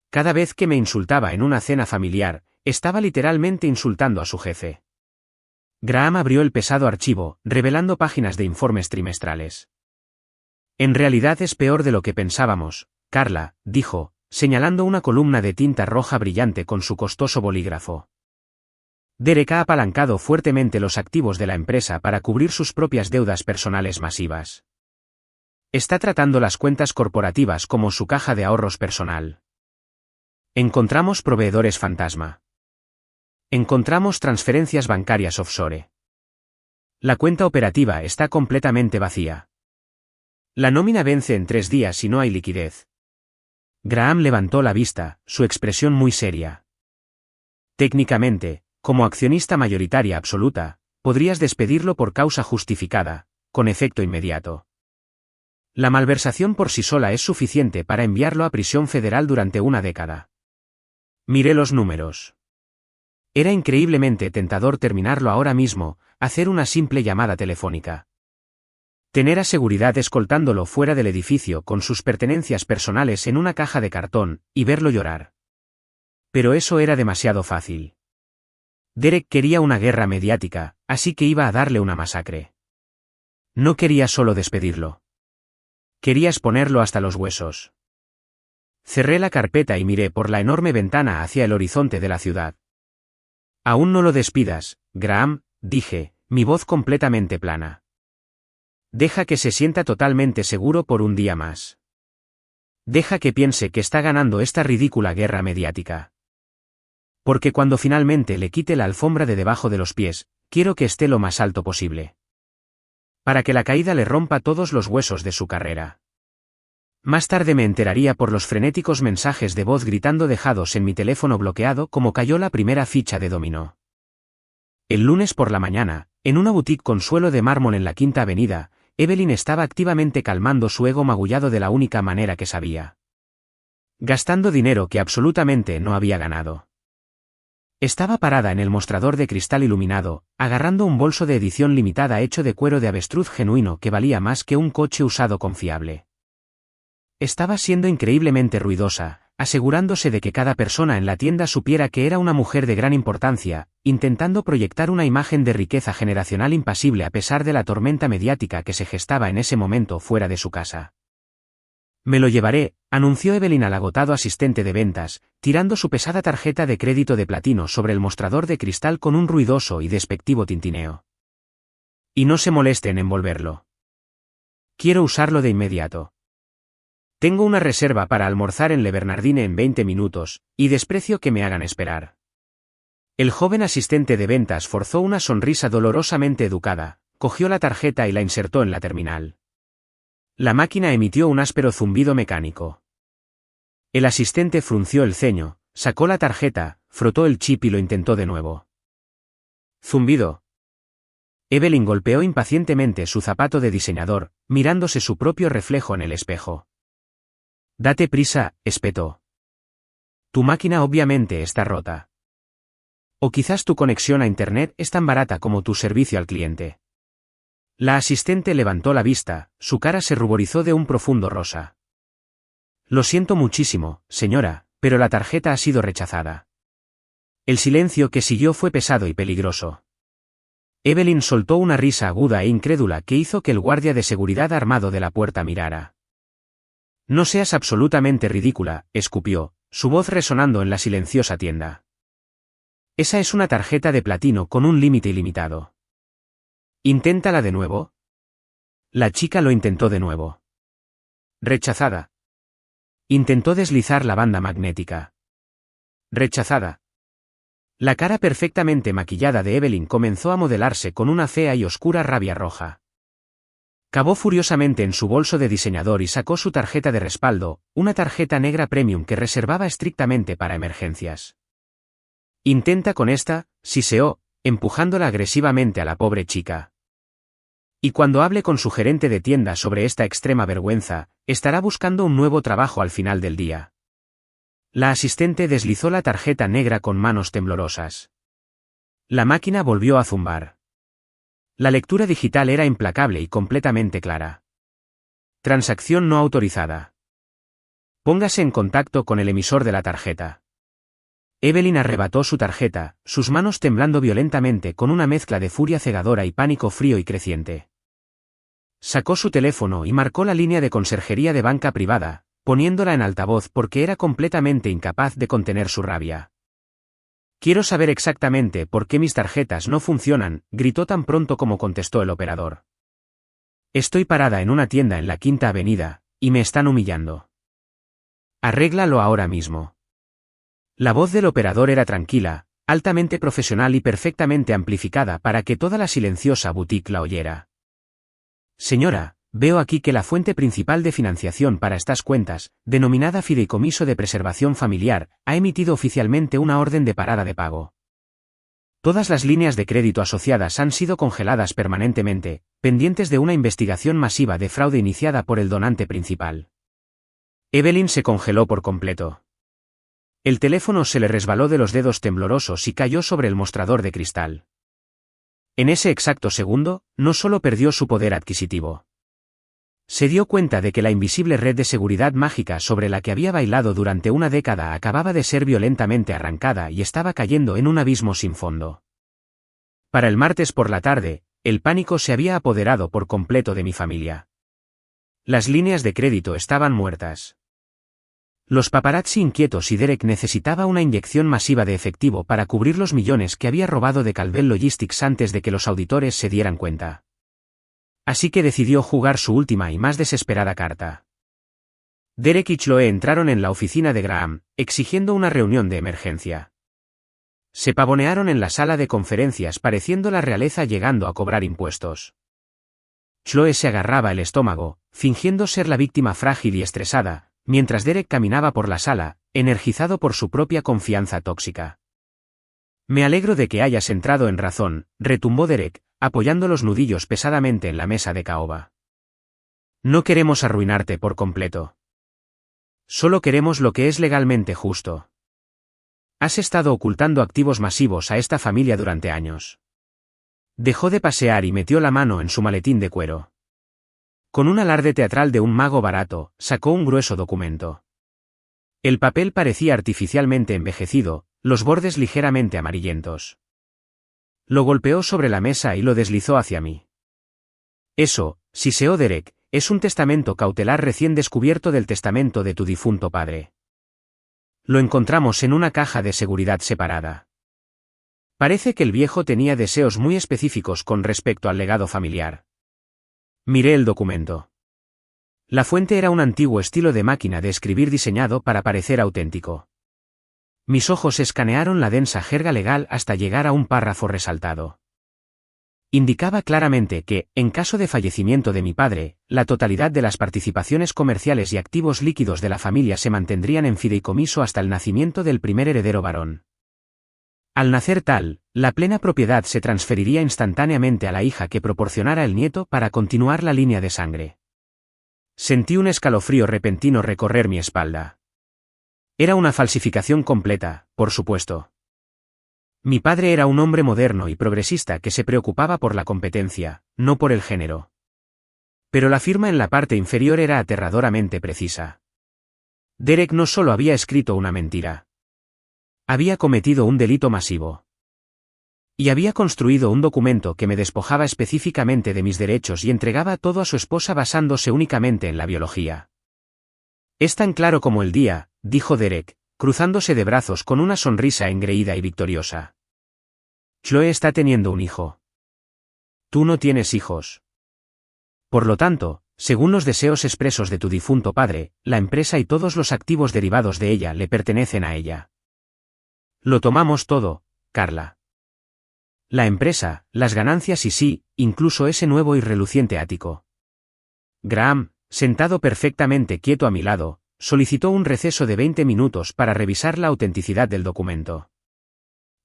Cada vez que me insultaba en una cena familiar, estaba literalmente insultando a su jefe. Graham abrió el pesado archivo, revelando páginas de informes trimestrales. En realidad es peor de lo que pensábamos, Carla, dijo, señalando una columna de tinta roja brillante con su costoso bolígrafo. Derek ha apalancado fuertemente los activos de la empresa para cubrir sus propias deudas personales masivas. Está tratando las cuentas corporativas como su caja de ahorros personal. Encontramos proveedores fantasma. Encontramos transferencias bancarias offshore. La cuenta operativa está completamente vacía. La nómina vence en 3 días y no hay liquidez. Graham levantó la vista, su expresión muy seria. Técnicamente, como accionista mayoritaria absoluta, podrías despedirlo por causa justificada, con efecto inmediato. La malversación por sí sola es suficiente para enviarlo a prisión federal durante una década. Miré los números. Era increíblemente tentador terminarlo ahora mismo, hacer una simple llamada telefónica. Tener a seguridad escoltándolo fuera del edificio con sus pertenencias personales en una caja de cartón, y verlo llorar. Pero eso era demasiado fácil. Derek quería una guerra mediática, así que iba a darle una masacre. No quería solo despedirlo. Quería exponerlo hasta los huesos. Cerré la carpeta y miré por la enorme ventana hacia el horizonte de la ciudad. Aún no lo despidas, Graham, dije, mi voz completamente plana. Deja que se sienta totalmente seguro por un día más. Deja que piense que está ganando esta ridícula guerra mediática. Porque cuando finalmente le quite la alfombra de debajo de los pies, quiero que esté lo más alto posible. Para que la caída le rompa todos los huesos de su carrera. Más tarde me enteraría por los frenéticos mensajes de voz gritando dejados en mi teléfono bloqueado como cayó la primera ficha de dominó. El lunes por la mañana, en una boutique con suelo de mármol en la Quinta Avenida, Evelyn estaba activamente calmando su ego magullado de la única manera que sabía. Gastando dinero que absolutamente no había ganado. Estaba parada en el mostrador de cristal iluminado, agarrando un bolso de edición limitada hecho de cuero de avestruz genuino que valía más que un coche usado confiable. Estaba siendo increíblemente ruidosa, asegurándose de que cada persona en la tienda supiera que era una mujer de gran importancia, intentando proyectar una imagen de riqueza generacional impasible a pesar de la tormenta mediática que se gestaba en ese momento fuera de su casa. Me lo llevaré, anunció Evelyn al agotado asistente de ventas, tirando su pesada tarjeta de crédito de platino sobre el mostrador de cristal con un ruidoso y despectivo tintineo. Y no se molesten en envolverlo. Quiero usarlo de inmediato. Tengo una reserva para almorzar en Le Bernardine en 20 minutos, y desprecio que me hagan esperar. El joven asistente de ventas forzó una sonrisa dolorosamente educada, cogió la tarjeta y la insertó en la terminal. La máquina emitió un áspero zumbido mecánico. El asistente frunció el ceño, sacó la tarjeta, frotó el chip y lo intentó de nuevo. Zumbido. Evelyn golpeó impacientemente su zapato de diseñador, mirándose su propio reflejo en el espejo. Date prisa, espetó. Tu máquina obviamente está rota. O quizás tu conexión a Internet es tan barata como tu servicio al cliente. La asistente levantó la vista, su cara se ruborizó de un profundo rosa. Lo siento muchísimo, señora, pero la tarjeta ha sido rechazada. El silencio que siguió fue pesado y peligroso. Evelyn soltó una risa aguda e incrédula que hizo que el guardia de seguridad armado de la puerta mirara. No seas absolutamente ridícula, escupió, su voz resonando en la silenciosa tienda. Esa es una tarjeta de platino con un límite ilimitado. Inténtala de nuevo. La chica lo intentó de nuevo. Rechazada. Intentó deslizar la banda magnética. Rechazada. La cara perfectamente maquillada de Evelyn comenzó a modelarse con una fea y oscura rabia roja. Cavó furiosamente en su bolso de diseñador y sacó su tarjeta de respaldo, una tarjeta negra premium que reservaba estrictamente para emergencias. Intenta con esta, siseó, empujándola agresivamente a la pobre chica. Y cuando hable con su gerente de tienda sobre esta extrema vergüenza, estará buscando un nuevo trabajo al final del día. La asistente deslizó la tarjeta negra con manos temblorosas. La máquina volvió a zumbar. La lectura digital era implacable y completamente clara. Transacción no autorizada. Póngase en contacto con el emisor de la tarjeta. Evelyn arrebató su tarjeta, sus manos temblando violentamente con una mezcla de furia cegadora y pánico frío y creciente. Sacó su teléfono y marcó la línea de conserjería de banca privada, poniéndola en altavoz porque era completamente incapaz de contener su rabia. Quiero saber exactamente por qué mis tarjetas no funcionan, gritó tan pronto como contestó el operador. Estoy parada en una tienda en la Quinta Avenida, y me están humillando. Arréglalo ahora mismo. La voz del operador era tranquila, altamente profesional y perfectamente amplificada para que toda la silenciosa boutique la oyera. Señora, veo aquí que la fuente principal de financiación para estas cuentas, denominada Fideicomiso de Preservación Familiar, ha emitido oficialmente una orden de parada de pago. Todas las líneas de crédito asociadas han sido congeladas permanentemente, pendientes de una investigación masiva de fraude iniciada por el donante principal. Evelyn se congeló por completo. El teléfono se le resbaló de los dedos temblorosos y cayó sobre el mostrador de cristal. En ese exacto segundo, no solo perdió su poder adquisitivo. Se dio cuenta de que la invisible red de seguridad mágica sobre la que había bailado durante una década acababa de ser violentamente arrancada y estaba cayendo en un abismo sin fondo. Para el martes por la tarde, el pánico se había apoderado por completo de mi familia. Las líneas de crédito estaban muertas. Los paparazzi inquietos y Derek necesitaba una inyección masiva de efectivo para cubrir los millones que había robado de Calvel Logistics antes de que los auditores se dieran cuenta. Así que decidió jugar su última y más desesperada carta. Derek y Chloe entraron en la oficina de Graham, exigiendo una reunión de emergencia. Se pavonearon en la sala de conferencias pareciendo la realeza llegando a cobrar impuestos. Chloe se agarraba el estómago, fingiendo ser la víctima frágil y estresada, mientras Derek caminaba por la sala, energizado por su propia confianza tóxica. Me alegro de que hayas entrado en razón, retumbó Derek, apoyando los nudillos pesadamente en la mesa de caoba. No queremos arruinarte por completo. Solo queremos lo que es legalmente justo. Has estado ocultando activos masivos a esta familia durante años. Dejó de pasear y metió la mano en su maletín de cuero. Con un alarde teatral de un mago barato, sacó un grueso documento. El papel parecía artificialmente envejecido, los bordes ligeramente amarillentos. Lo golpeó sobre la mesa y lo deslizó hacia mí. Eso, siseó Derek, es un testamento cautelar recién descubierto del testamento de tu difunto padre. Lo encontramos en una caja de seguridad separada. Parece que el viejo tenía deseos muy específicos con respecto al legado familiar. Miré el documento. La fuente era un antiguo estilo de máquina de escribir diseñado para parecer auténtico. Mis ojos escanearon la densa jerga legal hasta llegar a un párrafo resaltado. Indicaba claramente que, en caso de fallecimiento de mi padre, la totalidad de las participaciones comerciales y activos líquidos de la familia se mantendrían en fideicomiso hasta el nacimiento del primer heredero varón. Al nacer tal, la plena propiedad se transferiría instantáneamente a la hija que proporcionara el nieto para continuar la línea de sangre. Sentí un escalofrío repentino recorrer mi espalda. Era una falsificación completa, por supuesto. Mi padre era un hombre moderno y progresista que se preocupaba por la competencia, no por el género. Pero la firma en la parte inferior era aterradoramente precisa. Derek no solo había escrito una mentira. Había cometido un delito masivo. Y había construido un documento que me despojaba específicamente de mis derechos y entregaba todo a su esposa basándose únicamente en la biología. Es tan claro como el día, dijo Derek, cruzándose de brazos con una sonrisa engreída y victoriosa. Chloe está teniendo un hijo. Tú no tienes hijos. Por lo tanto, según los deseos expresos de tu difunto padre, la empresa y todos los activos derivados de ella le pertenecen a ella. Lo tomamos todo, Carla. La empresa, las ganancias y sí, incluso ese nuevo y reluciente ático. Graham, sentado perfectamente quieto a mi lado, solicitó un receso de 20 minutos para revisar la autenticidad del documento.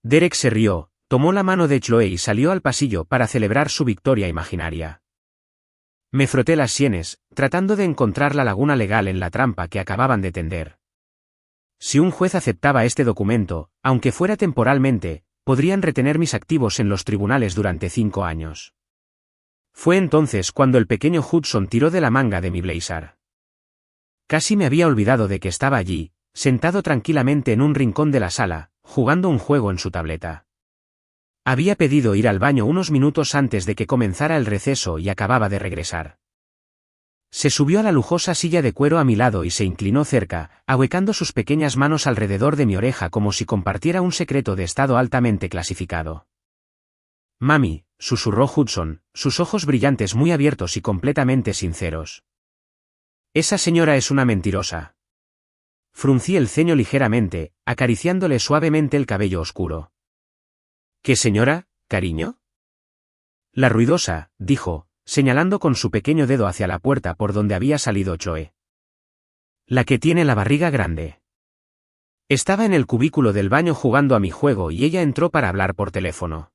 Derek se rió, tomó la mano de Chloe y salió al pasillo para celebrar su victoria imaginaria. Me froté las sienes, tratando de encontrar la laguna legal en la trampa que acababan de tender. Si un juez aceptaba este documento, aunque fuera temporalmente, podrían retener mis activos en los tribunales durante 5 años. Fue entonces cuando el pequeño Hudson tiró de la manga de mi blazer. Casi me había olvidado de que estaba allí, sentado tranquilamente en un rincón de la sala, jugando un juego en su tableta. Había pedido ir al baño unos minutos antes de que comenzara el receso y acababa de regresar. Se subió a la lujosa silla de cuero a mi lado y se inclinó cerca, ahuecando sus pequeñas manos alrededor de mi oreja como si compartiera un secreto de estado altamente clasificado. Mami, susurró Hudson, sus ojos brillantes muy abiertos y completamente sinceros. Esa señora es una mentirosa. Fruncí el ceño ligeramente, acariciándole suavemente el cabello oscuro. ¿Qué señora, cariño? La ruidosa, dijo, señalando con su pequeño dedo hacia la puerta por donde había salido Chloe. La que tiene la barriga grande. Estaba en el cubículo del baño jugando a mi juego y ella entró para hablar por teléfono.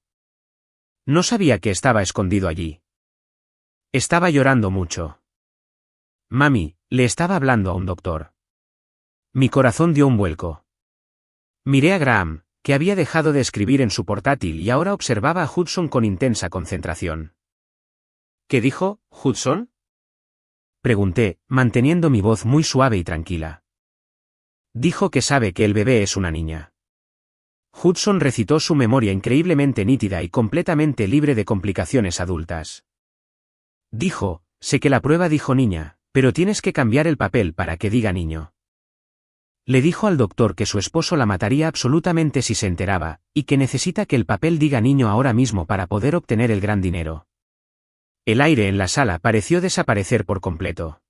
No sabía que estaba escondido allí. Estaba llorando mucho. Mami, le estaba hablando a un doctor. Mi corazón dio un vuelco. Miré a Graham, que había dejado de escribir en su portátil y ahora observaba a Hudson con intensa concentración. ¿Qué dijo, Hudson? Pregunté, manteniendo mi voz muy suave y tranquila. Dijo que sabe que el bebé es una niña. Hudson recitó su memoria increíblemente nítida y completamente libre de complicaciones adultas. Dijo, sé que la prueba dijo niña, pero tienes que cambiar el papel para que diga niño. Le dijo al doctor que su esposo la mataría absolutamente si se enteraba, y que necesita que el papel diga niño ahora mismo para poder obtener el gran dinero. El aire en la sala pareció desaparecer por completo.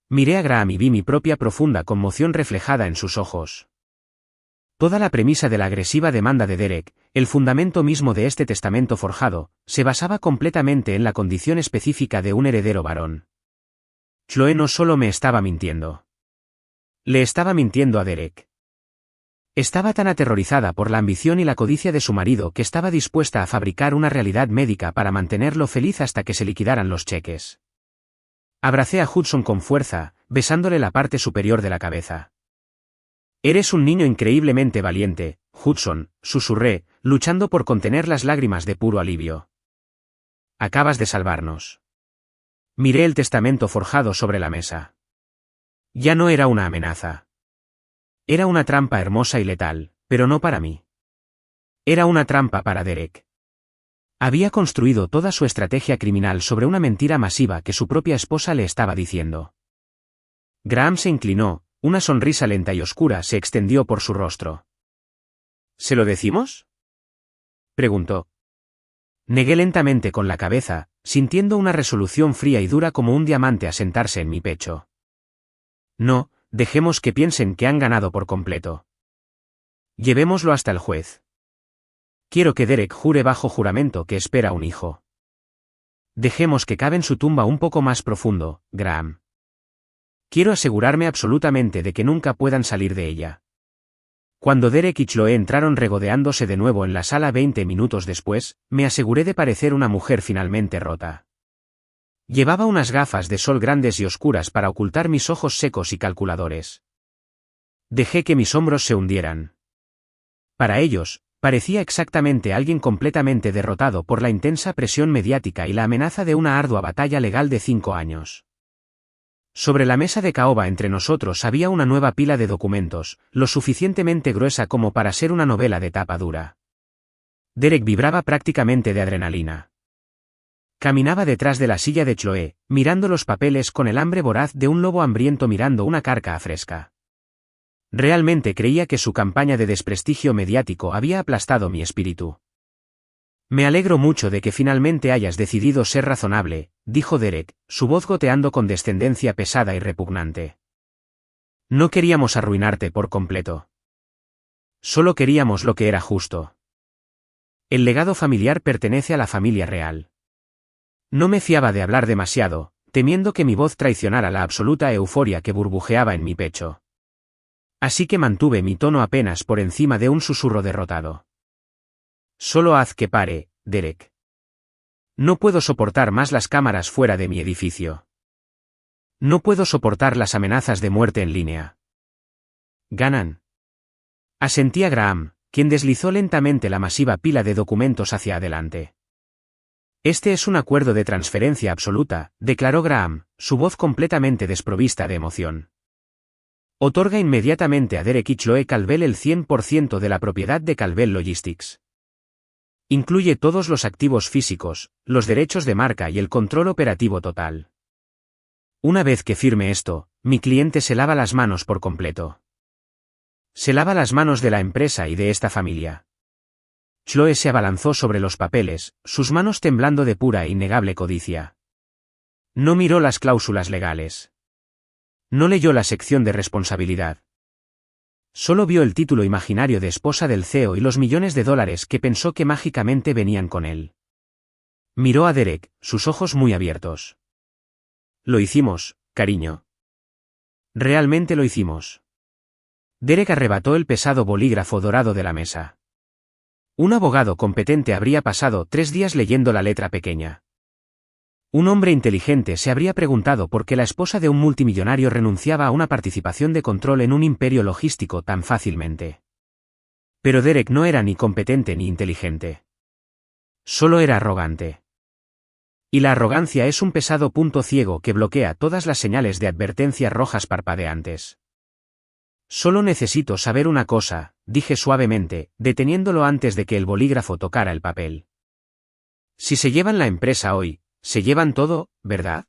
Miré a Graham y vi mi propia profunda conmoción reflejada en sus ojos. Toda la premisa de la agresiva demanda de Derek, el fundamento mismo de este testamento forjado, se basaba completamente en la condición específica de un heredero varón. Chloe no solo me estaba mintiendo. Le estaba mintiendo a Derek. Estaba tan aterrorizada por la ambición y la codicia de su marido que estaba dispuesta a fabricar una realidad médica para mantenerlo feliz hasta que se liquidaran los cheques. Abracé a Hudson con fuerza, besándole la parte superior de la cabeza. Eres un niño increíblemente valiente, Hudson, susurré, luchando por contener las lágrimas de puro alivio. Acabas de salvarnos. Miré el testamento forjado sobre la mesa. Ya no era una amenaza. Era una trampa hermosa y letal, pero no para mí. Era una trampa para Derek. Había construido toda su estrategia criminal sobre una mentira masiva que su propia esposa le estaba diciendo. Graham se inclinó, una sonrisa lenta y oscura se extendió por su rostro. ¿Se lo decimos?, preguntó. Negué lentamente con la cabeza, sintiendo una resolución fría y dura como un diamante asentarse en mi pecho. No, dejemos que piensen que han ganado por completo. Llevémoslo hasta el juez. Quiero que Derek jure bajo juramento que espera un hijo. Dejemos que cabe en su tumba un poco más profundo, Graham. Quiero asegurarme absolutamente de que nunca puedan salir de ella. Cuando Derek y Chloe entraron regodeándose de nuevo en la sala 20 minutos después, me aseguré de parecer una mujer finalmente rota. Llevaba unas gafas de sol grandes y oscuras para ocultar mis ojos secos y calculadores. Dejé que mis hombros se hundieran. Para ellos, Parecía exactamente alguien completamente derrotado por la intensa presión mediática y la amenaza de una ardua batalla legal de 5 años. Sobre la mesa de caoba entre nosotros había una nueva pila de documentos, lo suficientemente gruesa como para ser una novela de tapa dura. Derek vibraba prácticamente de adrenalina. Caminaba detrás de la silla de Chloe, mirando los papeles con el hambre voraz de un lobo hambriento mirando una carcaj fresca. Realmente creía que su campaña de desprestigio mediático había aplastado mi espíritu. Me alegro mucho de que finalmente hayas decidido ser razonable, dijo Derek, su voz goteando con descendencia pesada y repugnante. No queríamos arruinarte por completo. Solo queríamos lo que era justo. El legado familiar pertenece a la familia real. No me fiaba de hablar demasiado, temiendo que mi voz traicionara la absoluta euforia que burbujeaba en mi pecho. Así que mantuve mi tono apenas por encima de un susurro derrotado. Solo haz que pare, Derek. No puedo soportar más las cámaras fuera de mi edificio. No puedo soportar las amenazas de muerte en línea. ¿Ganan? Asentía Graham, quien deslizó lentamente la masiva pila de documentos hacia adelante. Este es un acuerdo de transferencia absoluta, declaró Graham, su voz completamente desprovista de emoción. Otorga inmediatamente a Derek y Chloe Calvel el 100% de la propiedad de Calvel Logistics. Incluye todos los activos físicos, los derechos de marca y el control operativo total. Una vez que firme esto, mi cliente se lava las manos por completo. Se lava las manos de la empresa y de esta familia. Chloe se abalanzó sobre los papeles, sus manos temblando de pura e innegable codicia. No miró las cláusulas legales. No leyó la sección de responsabilidad. Solo vio el título imaginario de esposa del CEO y los millones de dólares que pensó que mágicamente venían con él. Miró a Derek, sus ojos muy abiertos. Lo hicimos, cariño. Realmente lo hicimos. Derek arrebató el pesado bolígrafo dorado de la mesa. Un abogado competente habría pasado 3 días leyendo la letra pequeña. Un hombre inteligente se habría preguntado por qué la esposa de un multimillonario renunciaba a una participación de control en un imperio logístico tan fácilmente. Pero Derek no era ni competente ni inteligente. Solo era arrogante. Y la arrogancia es un pesado punto ciego que bloquea todas las señales de advertencia rojas parpadeantes. Solo necesito saber una cosa, dije suavemente, deteniéndolo antes de que el bolígrafo tocara el papel. Si se llevan la empresa hoy, se llevan todo, ¿verdad?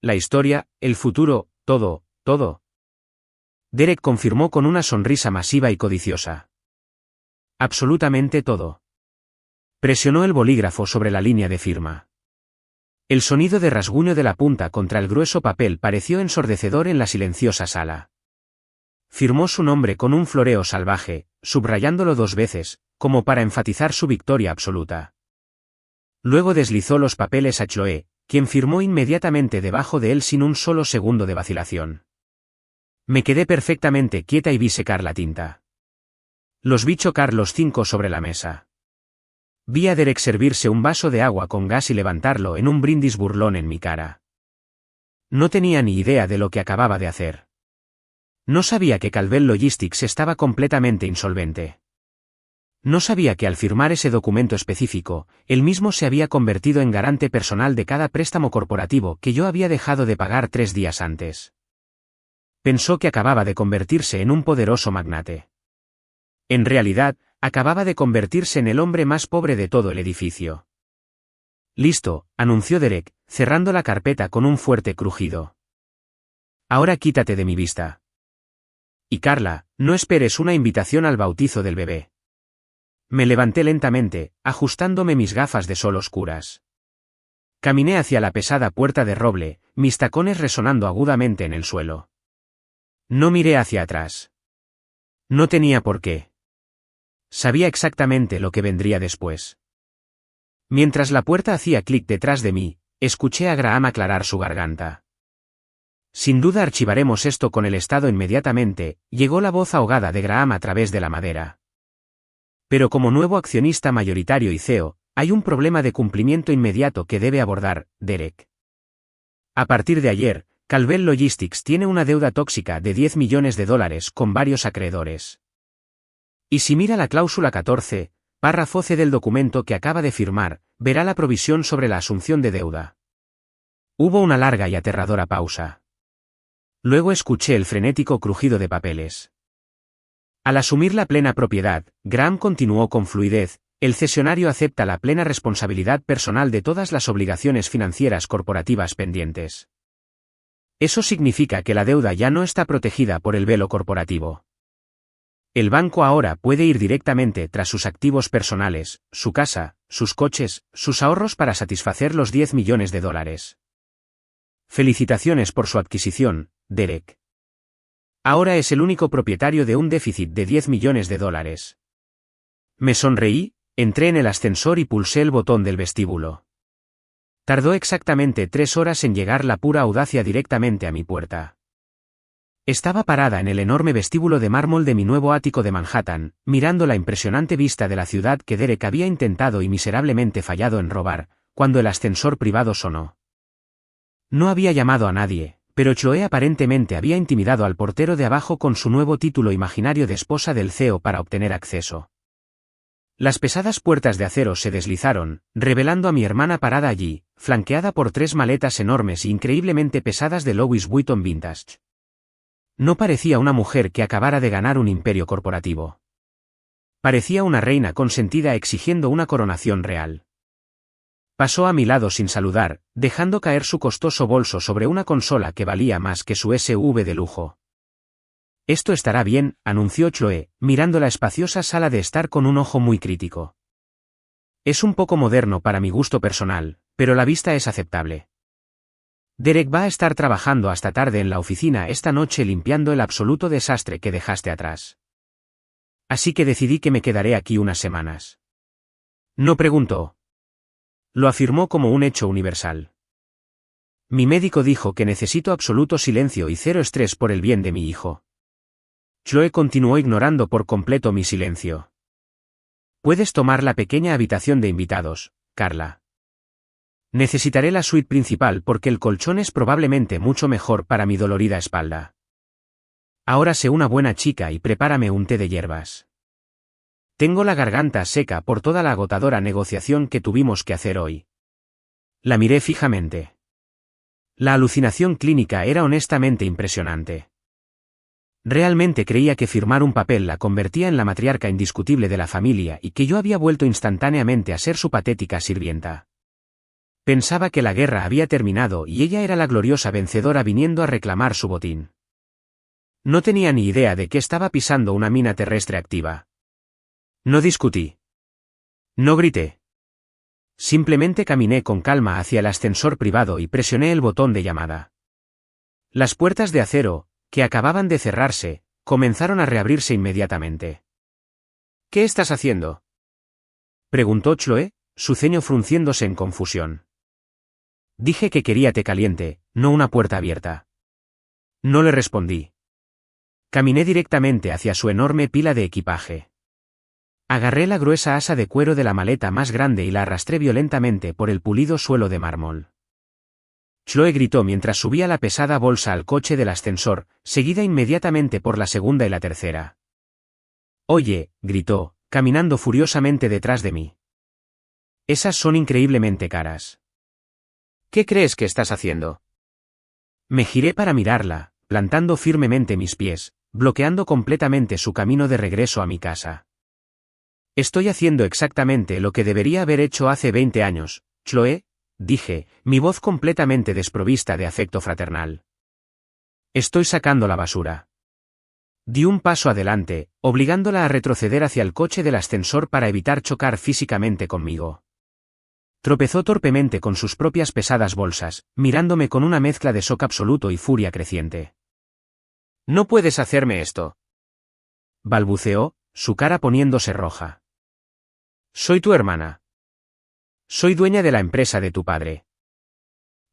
La historia, el futuro, todo, todo. Derek confirmó con una sonrisa masiva y codiciosa. Absolutamente todo. Presionó el bolígrafo sobre la línea de firma. El sonido de rasguño de la punta contra el grueso papel pareció ensordecedor en la silenciosa sala. Firmó su nombre con un floreo salvaje, subrayándolo 2 veces, como para enfatizar su victoria absoluta. Luego deslizó los papeles a Chloe, quien firmó inmediatamente debajo de él sin un solo segundo de vacilación. Me quedé perfectamente quieta y vi secar la tinta. Los vi chocar los 5 sobre la mesa. Vi a Derek servirse un vaso de agua con gas y levantarlo en un brindis burlón en mi cara. No tenía ni idea de lo que acababa de hacer. No sabía que Calvel Logistics estaba completamente insolvente. No sabía que al firmar ese documento específico, él mismo se había convertido en garante personal de cada préstamo corporativo que yo había dejado de pagar 3 días antes. Pensó que acababa de convertirse en un poderoso magnate. En realidad, acababa de convertirse en el hombre más pobre de todo el edificio. Listo, anunció Derek, cerrando la carpeta con un fuerte crujido. Ahora quítate de mi vista. Y Carla, no esperes una invitación al bautizo del bebé. Me levanté lentamente, ajustándome mis gafas de sol oscuras. Caminé hacia la pesada puerta de roble, mis tacones resonando agudamente en el suelo. No miré hacia atrás. No tenía por qué. Sabía exactamente lo que vendría después. Mientras la puerta hacía clic detrás de mí, escuché a Graham aclarar su garganta. Sin duda archivaremos esto con el Estado inmediatamente, llegó la voz ahogada de Graham a través de la madera. Pero como nuevo accionista mayoritario y CEO, hay un problema de cumplimiento inmediato que debe abordar, Derek. A partir de ayer, Calvel Logistics tiene una deuda tóxica de $10 millones con varios acreedores. Y si mira la cláusula 14, párrafo C del documento que acaba de firmar, verá la provisión sobre la asunción de deuda. Hubo una larga y aterradora pausa. Luego escuché el frenético crujido de papeles. Al asumir la plena propiedad, Graham continuó con fluidez: el cesionario acepta la plena responsabilidad personal de todas las obligaciones financieras corporativas pendientes. Eso significa que la deuda ya no está protegida por el velo corporativo. El banco ahora puede ir directamente tras sus activos personales, su casa, sus coches, sus ahorros para satisfacer los $10 millones. Felicitaciones por su adquisición, Derek. Ahora es el único propietario de un déficit de $10 millones. Me sonreí, entré en el ascensor y pulsé el botón del vestíbulo. Tardó exactamente 3 horas en llegar la pura audacia directamente a mi puerta. Estaba parada en el enorme vestíbulo de mármol de mi nuevo ático de Manhattan, mirando la impresionante vista de la ciudad que Derek había intentado y miserablemente fallado en robar, cuando el ascensor privado sonó. No había llamado a nadie, pero Chloe aparentemente había intimidado al portero de abajo con su nuevo título imaginario de esposa del CEO para obtener acceso. Las pesadas puertas de acero se deslizaron, revelando a mi hermana parada allí, flanqueada por 3 maletas enormes e increíblemente pesadas de Louis Vuitton Vintage. No parecía una mujer que acabara de ganar un imperio corporativo. Parecía una reina consentida exigiendo una coronación real. Pasó a mi lado sin saludar, dejando caer su costoso bolso sobre una consola que valía más que su SUV de lujo. Esto estará bien, anunció Chloe, mirando la espaciosa sala de estar con un ojo muy crítico. Es un poco moderno para mi gusto personal, pero la vista es aceptable. Derek va a estar trabajando hasta tarde en la oficina esta noche limpiando el absoluto desastre que dejaste atrás. Así que decidí que me quedaré aquí unas semanas. No preguntó. Lo afirmó como un hecho universal. Mi médico dijo que necesito absoluto silencio y 0 estrés por el bien de mi hijo. Chloe continuó ignorando por completo mi silencio. Puedes tomar la pequeña habitación de invitados, Carla. Necesitaré la suite principal porque el colchón es probablemente mucho mejor para mi dolorida espalda. Ahora sé una buena chica y prepárame un té de hierbas. Tengo la garganta seca por toda la agotadora negociación que tuvimos que hacer hoy. La miré fijamente. La alucinación clínica era honestamente impresionante. Realmente creía que firmar un papel la convertía en la matriarca indiscutible de la familia y que yo había vuelto instantáneamente a ser su patética sirvienta. Pensaba que la guerra había terminado y ella era la gloriosa vencedora viniendo a reclamar su botín. No tenía ni idea de que estaba pisando una mina terrestre activa. No discutí. No grité. Simplemente caminé con calma hacia el ascensor privado y presioné el botón de llamada. Las puertas de acero, que acababan de cerrarse, comenzaron a reabrirse inmediatamente. ¿Qué estás haciendo?, preguntó Chloe, su ceño frunciéndose en confusión. Dije que quería té caliente, no una puerta abierta. No le respondí. Caminé directamente hacia su enorme pila de equipaje. Agarré la gruesa asa de cuero de la maleta más grande y la arrastré violentamente por el pulido suelo de mármol. Chloe gritó mientras subía la pesada bolsa al coche del ascensor, seguida inmediatamente por la segunda y la tercera. «Oye», gritó, caminando furiosamente detrás de mí. «Esas son increíblemente caras». «¿Qué crees que estás haciendo?». Me giré para mirarla, plantando firmemente mis pies, bloqueando completamente su camino de regreso a mi casa. «Estoy haciendo exactamente lo que debería haber hecho hace 20 años, Chloe», dije, mi voz completamente desprovista de afecto fraternal. «Estoy sacando la basura». Di un paso adelante, obligándola a retroceder hacia el coche del ascensor para evitar chocar físicamente conmigo. Tropezó torpemente con sus propias pesadas bolsas, mirándome con una mezcla de shock absoluto y furia creciente. «No puedes hacerme esto», balbuceó, su cara poniéndose roja. «Soy tu hermana. Soy dueña de la empresa de tu padre.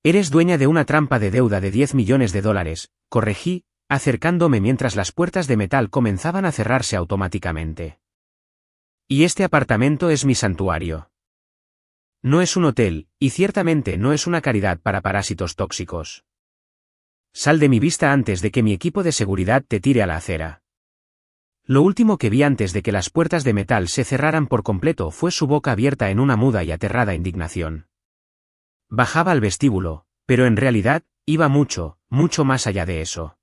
Eres dueña de una trampa de deuda de $10 millones, corregí, acercándome mientras las puertas de metal comenzaban a cerrarse automáticamente. Y este apartamento es mi santuario. No es un hotel, y ciertamente no es una caridad para parásitos tóxicos. Sal de mi vista antes de que mi equipo de seguridad te tire a la acera». Lo último que vi antes de que las puertas de metal se cerraran por completo fue su boca abierta en una muda y aterrada indignación. Bajaba al vestíbulo, pero en realidad, iba mucho, mucho más allá de eso.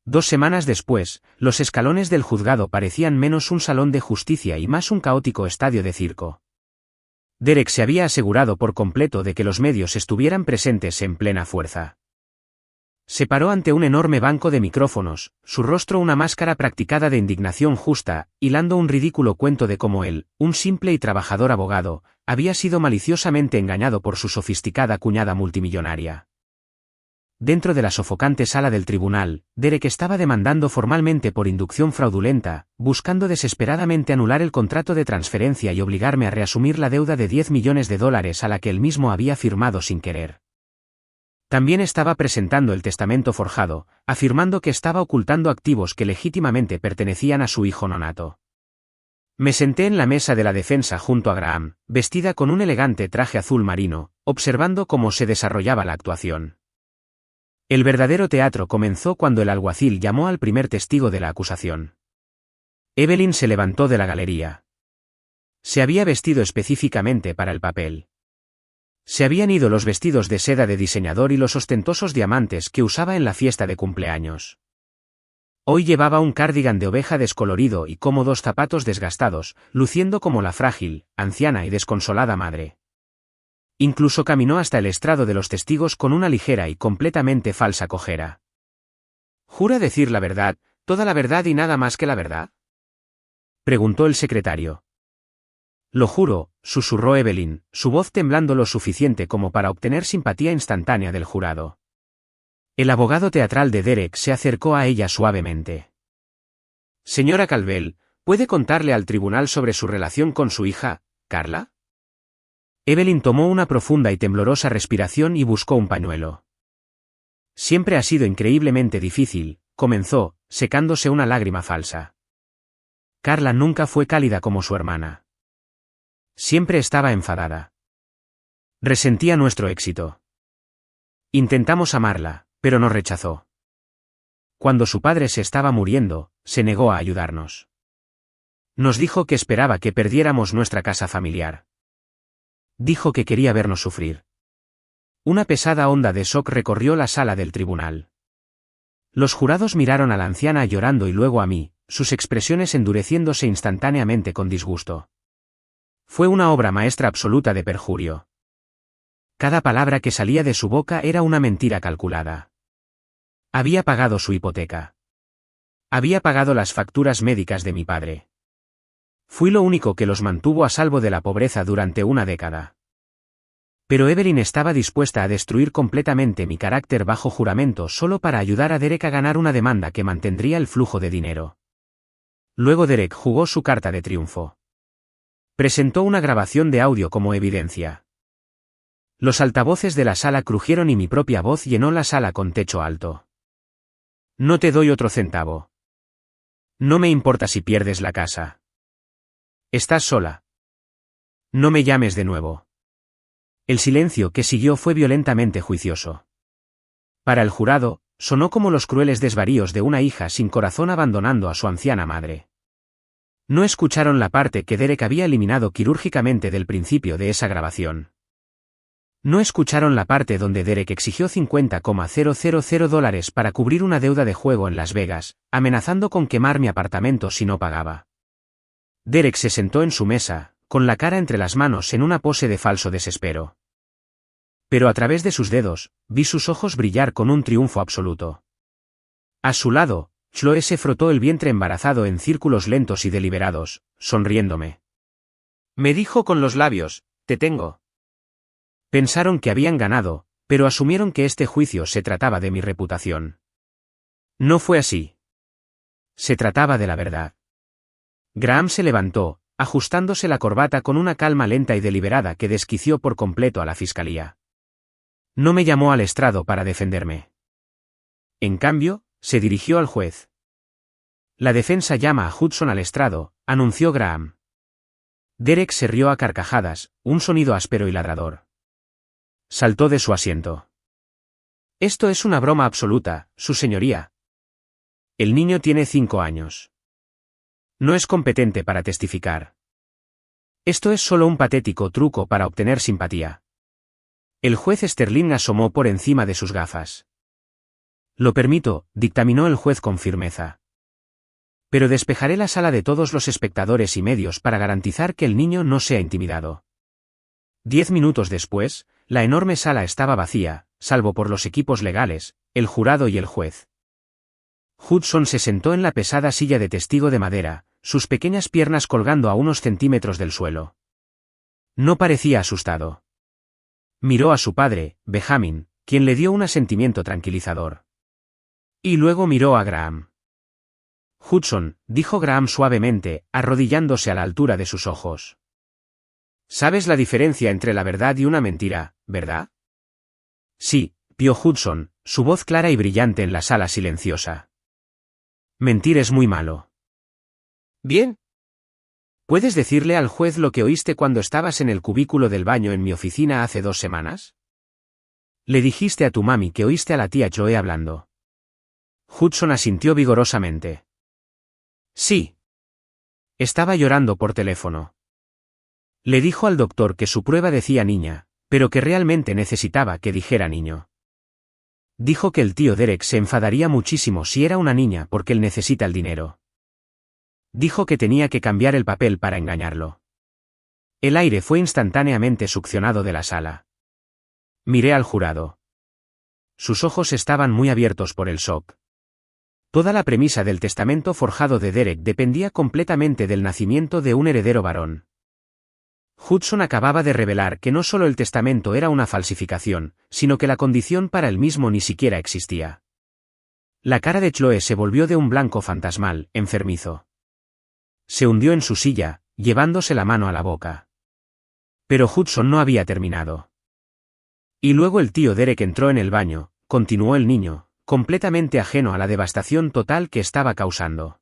2 semanas después, los escalones del juzgado parecían menos un salón de justicia y más un caótico estadio de circo. Derek se había asegurado por completo de que los medios estuvieran presentes en plena fuerza. Se paró ante un enorme banco de micrófonos, su rostro una máscara practicada de indignación justa, hilando un ridículo cuento de cómo él, un simple y trabajador abogado, había sido maliciosamente engañado por su sofisticada cuñada multimillonaria. Dentro de la sofocante sala del tribunal, Derek estaba demandando formalmente por inducción fraudulenta, buscando desesperadamente anular el contrato de transferencia y obligarme a reasumir la deuda de $10 millones a la que él mismo había firmado sin querer. También estaba presentando el testamento forjado, afirmando que estaba ocultando activos que legítimamente pertenecían a su hijo nonato. Me senté en la mesa de la defensa junto a Graham, vestida con un elegante traje azul marino, observando cómo se desarrollaba la actuación. El verdadero teatro comenzó cuando el alguacil llamó al primer testigo de la acusación. Evelyn se levantó de la galería. Se había vestido específicamente para el papel. Se habían ido los vestidos de seda de diseñador y los ostentosos diamantes que usaba en la fiesta de cumpleaños. Hoy llevaba un cardigan de oveja descolorido y cómodos zapatos desgastados, luciendo como la frágil, anciana y desconsolada madre. Incluso caminó hasta el estrado de los testigos con una ligera y completamente falsa cojera. ¿Jura decir la verdad, toda la verdad y nada más que la verdad?, preguntó el secretario. Lo juro, susurró Evelyn, su voz temblando lo suficiente como para obtener simpatía instantánea del jurado. El abogado teatral de Derek se acercó a ella suavemente. Señora Calvel, ¿puede contarle al tribunal sobre su relación con su hija, Carla? Evelyn tomó una profunda y temblorosa respiración y buscó un pañuelo. Siempre ha sido increíblemente difícil, comenzó, secándose una lágrima falsa. Carla nunca fue cálida como su hermana. Siempre estaba enfadada. Resentía nuestro éxito. Intentamos amarla, pero nos rechazó. Cuando su padre se estaba muriendo, se negó a ayudarnos. Nos dijo que esperaba que perdiéramos nuestra casa familiar. Dijo que quería vernos sufrir. Una pesada onda de shock recorrió la sala del tribunal. Los jurados miraron a la anciana llorando y luego a mí, sus expresiones endureciéndose instantáneamente con disgusto. Fue una obra maestra absoluta de perjurio. Cada palabra que salía de su boca era una mentira calculada. Había pagado su hipoteca. Había pagado las facturas médicas de mi padre. Fui lo único que los mantuvo a salvo de la pobreza durante una década. Pero Evelyn estaba dispuesta a destruir completamente mi carácter bajo juramento solo para ayudar a Derek a ganar una demanda que mantendría el flujo de dinero. Luego Derek jugó su carta de triunfo. Presentó una grabación de audio como evidencia. Los altavoces de la sala crujieron y mi propia voz llenó la sala con techo alto. No te doy otro centavo. No me importa si pierdes la casa. Estás sola. No me llames de nuevo. El silencio que siguió fue violentamente juicioso. Para el jurado, sonó como los crueles desvaríos de una hija sin corazón abandonando a su anciana madre. No escucharon la parte que Derek había eliminado quirúrgicamente del principio de esa grabación. No escucharon la parte donde Derek exigió $50,000 para cubrir una deuda de juego en Las Vegas, amenazando con quemar mi apartamento si no pagaba. Derek se sentó en su mesa, con la cara entre las manos en una pose de falso desespero. Pero a través de sus dedos, vi sus ojos brillar con un triunfo absoluto. A su lado, Chloe se frotó el vientre embarazado en círculos lentos y deliberados, sonriéndome. Me dijo con los labios, te tengo. Pensaron que habían ganado, pero asumieron que este juicio se trataba de mi reputación. No fue así. Se trataba de la verdad. Graham se levantó, ajustándose la corbata con una calma lenta y deliberada que desquició por completo a la fiscalía. No me llamó al estrado para defenderme. En cambio, se dirigió al juez. La defensa llama a Hudson al estrado, anunció Graham. Derek se rió a carcajadas, un sonido áspero y ladrador. Saltó de su asiento. Esto es una broma absoluta, su señoría. El niño tiene 5 años. No es competente para testificar. Esto es solo un patético truco para obtener simpatía. El juez Sterling asomó por encima de sus gafas. Lo permito, dictaminó el juez con firmeza. Pero despejaré la sala de todos los espectadores y medios para garantizar que el niño no sea intimidado. 10 minutos después, la enorme sala estaba vacía, salvo por los equipos legales, el jurado y el juez. Hudson se sentó en la pesada silla de testigo de madera, sus pequeñas piernas colgando a unos centímetros del suelo. No parecía asustado. Miró a su padre, Benjamin, quien le dio un asentimiento tranquilizador. Y luego miró a Graham. Hudson, dijo Graham suavemente, arrodillándose a la altura de sus ojos. Sabes la diferencia entre la verdad y una mentira, ¿verdad? Sí, vio Hudson, su voz clara y brillante en la sala silenciosa. Mentir es muy malo. Bien. ¿Puedes decirle al juez lo que oíste cuando estabas en el cubículo del baño en mi oficina hace 2 semanas? Le dijiste a tu mami que oíste a la tía Joe hablando. Hudson asintió vigorosamente. Sí. Estaba llorando por teléfono. Le dijo al doctor que su prueba decía niña, pero que realmente necesitaba que dijera niño. Dijo que el tío Derek se enfadaría muchísimo si era una niña porque él necesita el dinero. Dijo que tenía que cambiar el papel para engañarlo. El aire fue instantáneamente succionado de la sala. Miré al jurado. Sus ojos estaban muy abiertos por el shock. Toda la premisa del testamento forjado de Derek dependía completamente del nacimiento de un heredero varón. Hudson acababa de revelar que no solo el testamento era una falsificación, sino que la condición para el mismo ni siquiera existía. La cara de Chloe se volvió de un blanco fantasmal, enfermizo. Se hundió en su silla, llevándose la mano a la boca. Pero Hudson no había terminado. Y luego el tío Derek entró en el baño, continuó el niño, completamente ajeno a la devastación total que estaba causando.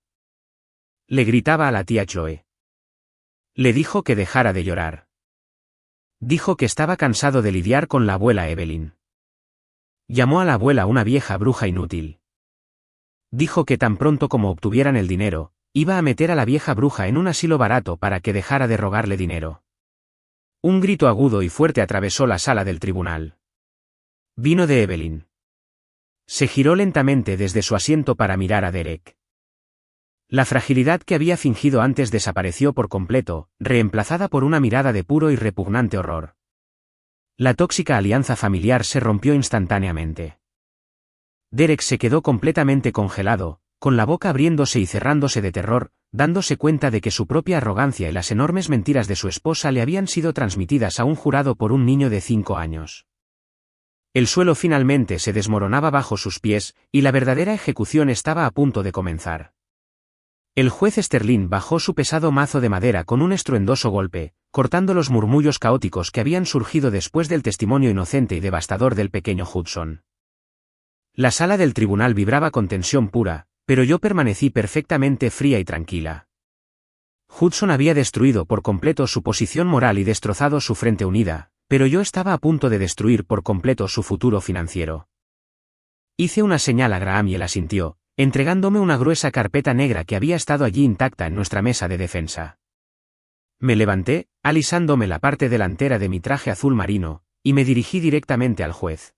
Le gritaba a la tía Chloe. Le dijo que dejara de llorar. Dijo que estaba cansado de lidiar con la abuela Evelyn. Llamó a la abuela una vieja bruja inútil. Dijo que tan pronto como obtuvieran el dinero, iba a meter a la vieja bruja en un asilo barato para que dejara de rogarle dinero. Un grito agudo y fuerte atravesó la sala del tribunal. Vino de Evelyn. Se giró lentamente desde su asiento para mirar a Derek. La fragilidad que había fingido antes desapareció por completo, reemplazada por una mirada de puro y repugnante horror. La tóxica alianza familiar se rompió instantáneamente. Derek se quedó completamente congelado, con la boca abriéndose y cerrándose de terror, dándose cuenta de que su propia arrogancia y las enormes mentiras de su esposa le habían sido transmitidas a un jurado por un niño de 5 años. El suelo finalmente se desmoronaba bajo sus pies, y la verdadera ejecución estaba a punto de comenzar. El juez Sterling bajó su pesado mazo de madera con un estruendoso golpe, cortando los murmullos caóticos que habían surgido después del testimonio inocente y devastador del pequeño Hudson. La sala del tribunal vibraba con tensión pura, pero yo permanecí perfectamente fría y tranquila. Hudson había destruido por completo su posición moral y destrozado su frente unida, pero yo estaba a punto de destruir por completo su futuro financiero. Hice una señal a Graham y él asintió, entregándome una gruesa carpeta negra que había estado allí intacta en nuestra mesa de defensa. Me levanté, alisándome la parte delantera de mi traje azul marino, y me dirigí directamente al juez.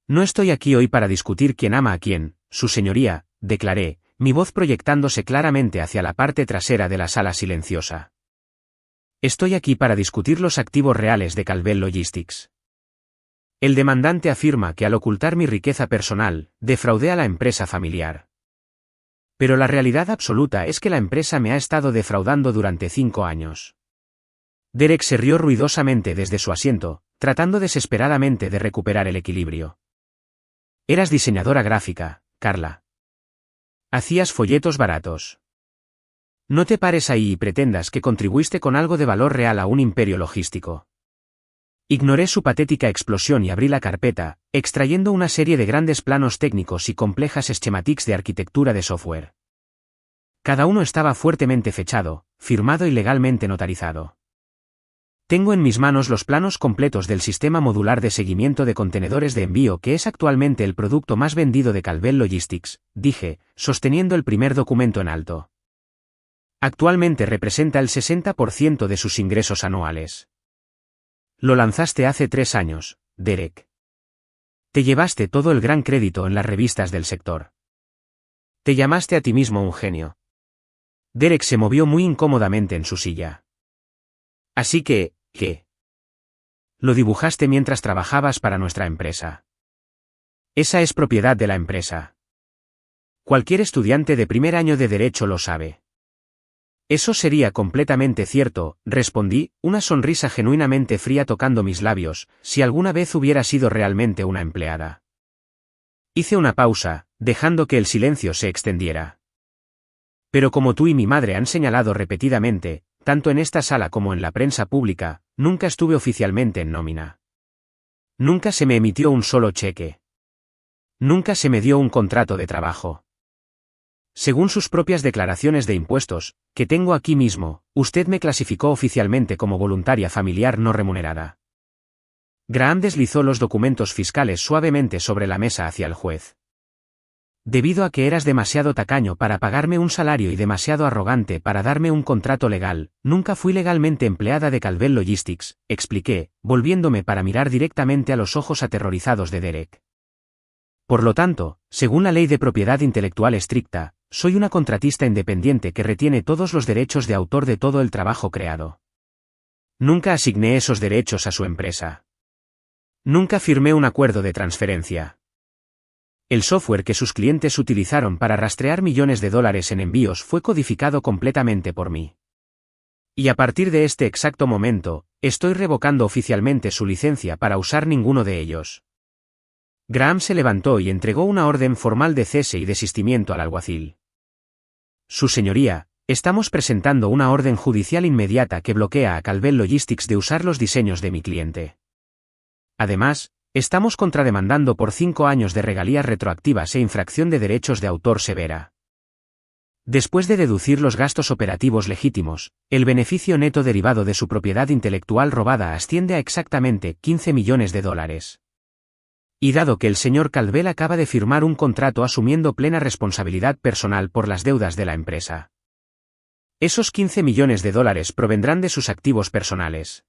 No estoy aquí hoy para discutir quién ama a quién, su señoría, declaré, mi voz proyectándose claramente hacia la parte trasera de la sala silenciosa. Estoy aquí para discutir los activos reales de Calvel Logistics. El demandante afirma que al ocultar mi riqueza personal, defraudé a la empresa familiar. Pero la realidad absoluta es que la empresa me ha estado defraudando durante 5 años. Derek se rió ruidosamente desde su asiento, tratando desesperadamente de recuperar el equilibrio. Eras diseñadora gráfica, Carla. Hacías folletos baratos. No te pares ahí y pretendas que contribuiste con algo de valor real a un imperio logístico. Ignoré su patética explosión y abrí la carpeta, extrayendo una serie de grandes planos técnicos y complejas schematics de arquitectura de software. Cada uno estaba fuertemente fechado, firmado y legalmente notarizado. Tengo en mis manos los planos completos del sistema modular de seguimiento de contenedores de envío que es actualmente el producto más vendido de Calvel Logistics, dije, sosteniendo el primer documento en alto. Actualmente representa el 60% de sus ingresos anuales. Lo lanzaste hace 3 años, Derek. Te llevaste todo el gran crédito en las revistas del sector. Te llamaste a ti mismo un genio. Derek se movió muy incómodamente en su silla. Así que, ¿qué? Lo dibujaste mientras trabajabas para nuestra empresa. Esa es propiedad de la empresa. Cualquier estudiante de primer año de Derecho lo sabe. Eso sería completamente cierto, respondí, una sonrisa genuinamente fría tocando mis labios, si alguna vez hubiera sido realmente una empleada. Hice una pausa, dejando que el silencio se extendiera. Pero como tú y mi madre han señalado repetidamente, tanto en esta sala como en la prensa pública, nunca estuve oficialmente en nómina. Nunca se me emitió un solo cheque. Nunca se me dio un contrato de trabajo. Según sus propias declaraciones de impuestos, que tengo aquí mismo, usted me clasificó oficialmente como voluntaria familiar no remunerada. Graham deslizó los documentos fiscales suavemente sobre la mesa hacia el juez. Debido a que eras demasiado tacaño para pagarme un salario y demasiado arrogante para darme un contrato legal, nunca fui legalmente empleada de Calvel Logistics, expliqué, volviéndome para mirar directamente a los ojos aterrorizados de Derek. Por lo tanto, según la ley de propiedad intelectual estricta, soy una contratista independiente que retiene todos los derechos de autor de todo el trabajo creado. Nunca asigné esos derechos a su empresa. Nunca firmé un acuerdo de transferencia. El software que sus clientes utilizaron para rastrear millones de dólares en envíos fue codificado completamente por mí. Y a partir de este exacto momento, estoy revocando oficialmente su licencia para usar ninguno de ellos. Graham se levantó y entregó una orden formal de cese y desistimiento al alguacil. Su señoría, estamos presentando una orden judicial inmediata que bloquea a Calvel Logistics de usar los diseños de mi cliente. Además, estamos contrademandando por 5 años de regalías retroactivas e infracción de derechos de autor severa. Después de deducir los gastos operativos legítimos, el beneficio neto derivado de su propiedad intelectual robada asciende a exactamente $15 millones. Y dado que el señor Calvel acaba de firmar un contrato asumiendo plena responsabilidad personal por las deudas de la empresa. Esos $15 millones provendrán de sus activos personales.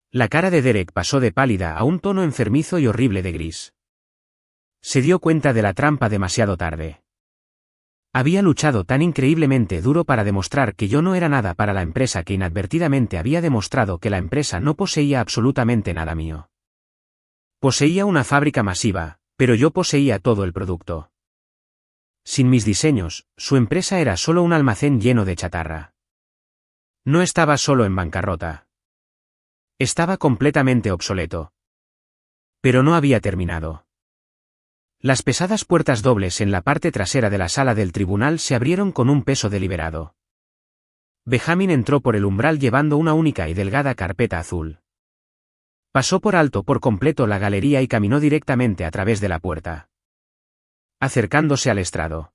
La cara de Derek pasó de pálida a un tono enfermizo y horrible de gris. Se dio cuenta de la trampa demasiado tarde. Había luchado tan increíblemente duro para demostrar que yo no era nada para la empresa que inadvertidamente había demostrado que la empresa no poseía absolutamente nada mío. Poseía una fábrica masiva, pero yo poseía todo el producto. Sin mis diseños, su empresa era solo un almacén lleno de chatarra. No estaba solo en bancarrota. Estaba completamente obsoleto. Pero no había terminado. Las pesadas puertas dobles en la parte trasera de la sala del tribunal se abrieron con un peso deliberado. Benjamin entró por el umbral llevando una única y delgada carpeta azul. Pasó por alto por completo la galería y caminó directamente a través de la puerta. Acercándose al estrado.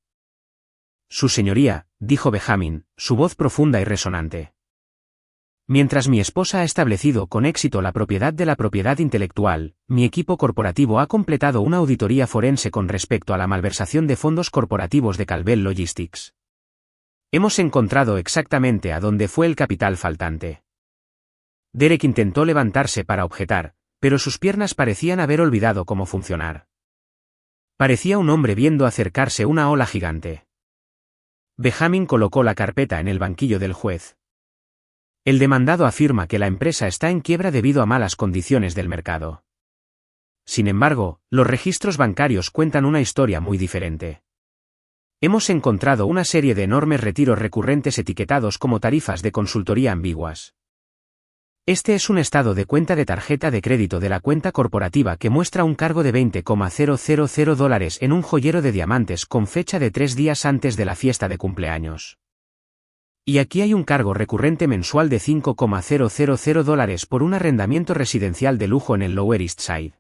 Su señoría, dijo Benjamin, su voz profunda y resonante. Mientras mi esposa ha establecido con éxito la propiedad de la propiedad intelectual, mi equipo corporativo ha completado una auditoría forense con respecto a la malversación de fondos corporativos de Calvel Logistics. Hemos encontrado exactamente a dónde fue el capital faltante. Derek intentó levantarse para objetar, pero sus piernas parecían haber olvidado cómo funcionar. Parecía un hombre viendo acercarse una ola gigante. Benjamin colocó la carpeta en el banquillo del juez. El demandado afirma que la empresa está en quiebra debido a malas condiciones del mercado. Sin embargo, los registros bancarios cuentan una historia muy diferente. Hemos encontrado una serie de enormes retiros recurrentes etiquetados como tarifas de consultoría ambiguas. Este es un estado de cuenta de tarjeta de crédito de la cuenta corporativa que muestra un cargo de $20,000 en un joyero de diamantes con fecha de 3 días antes de la fiesta de cumpleaños. Y aquí hay un cargo recurrente mensual de $5,000 por un arrendamiento residencial de lujo en el Lower East Side.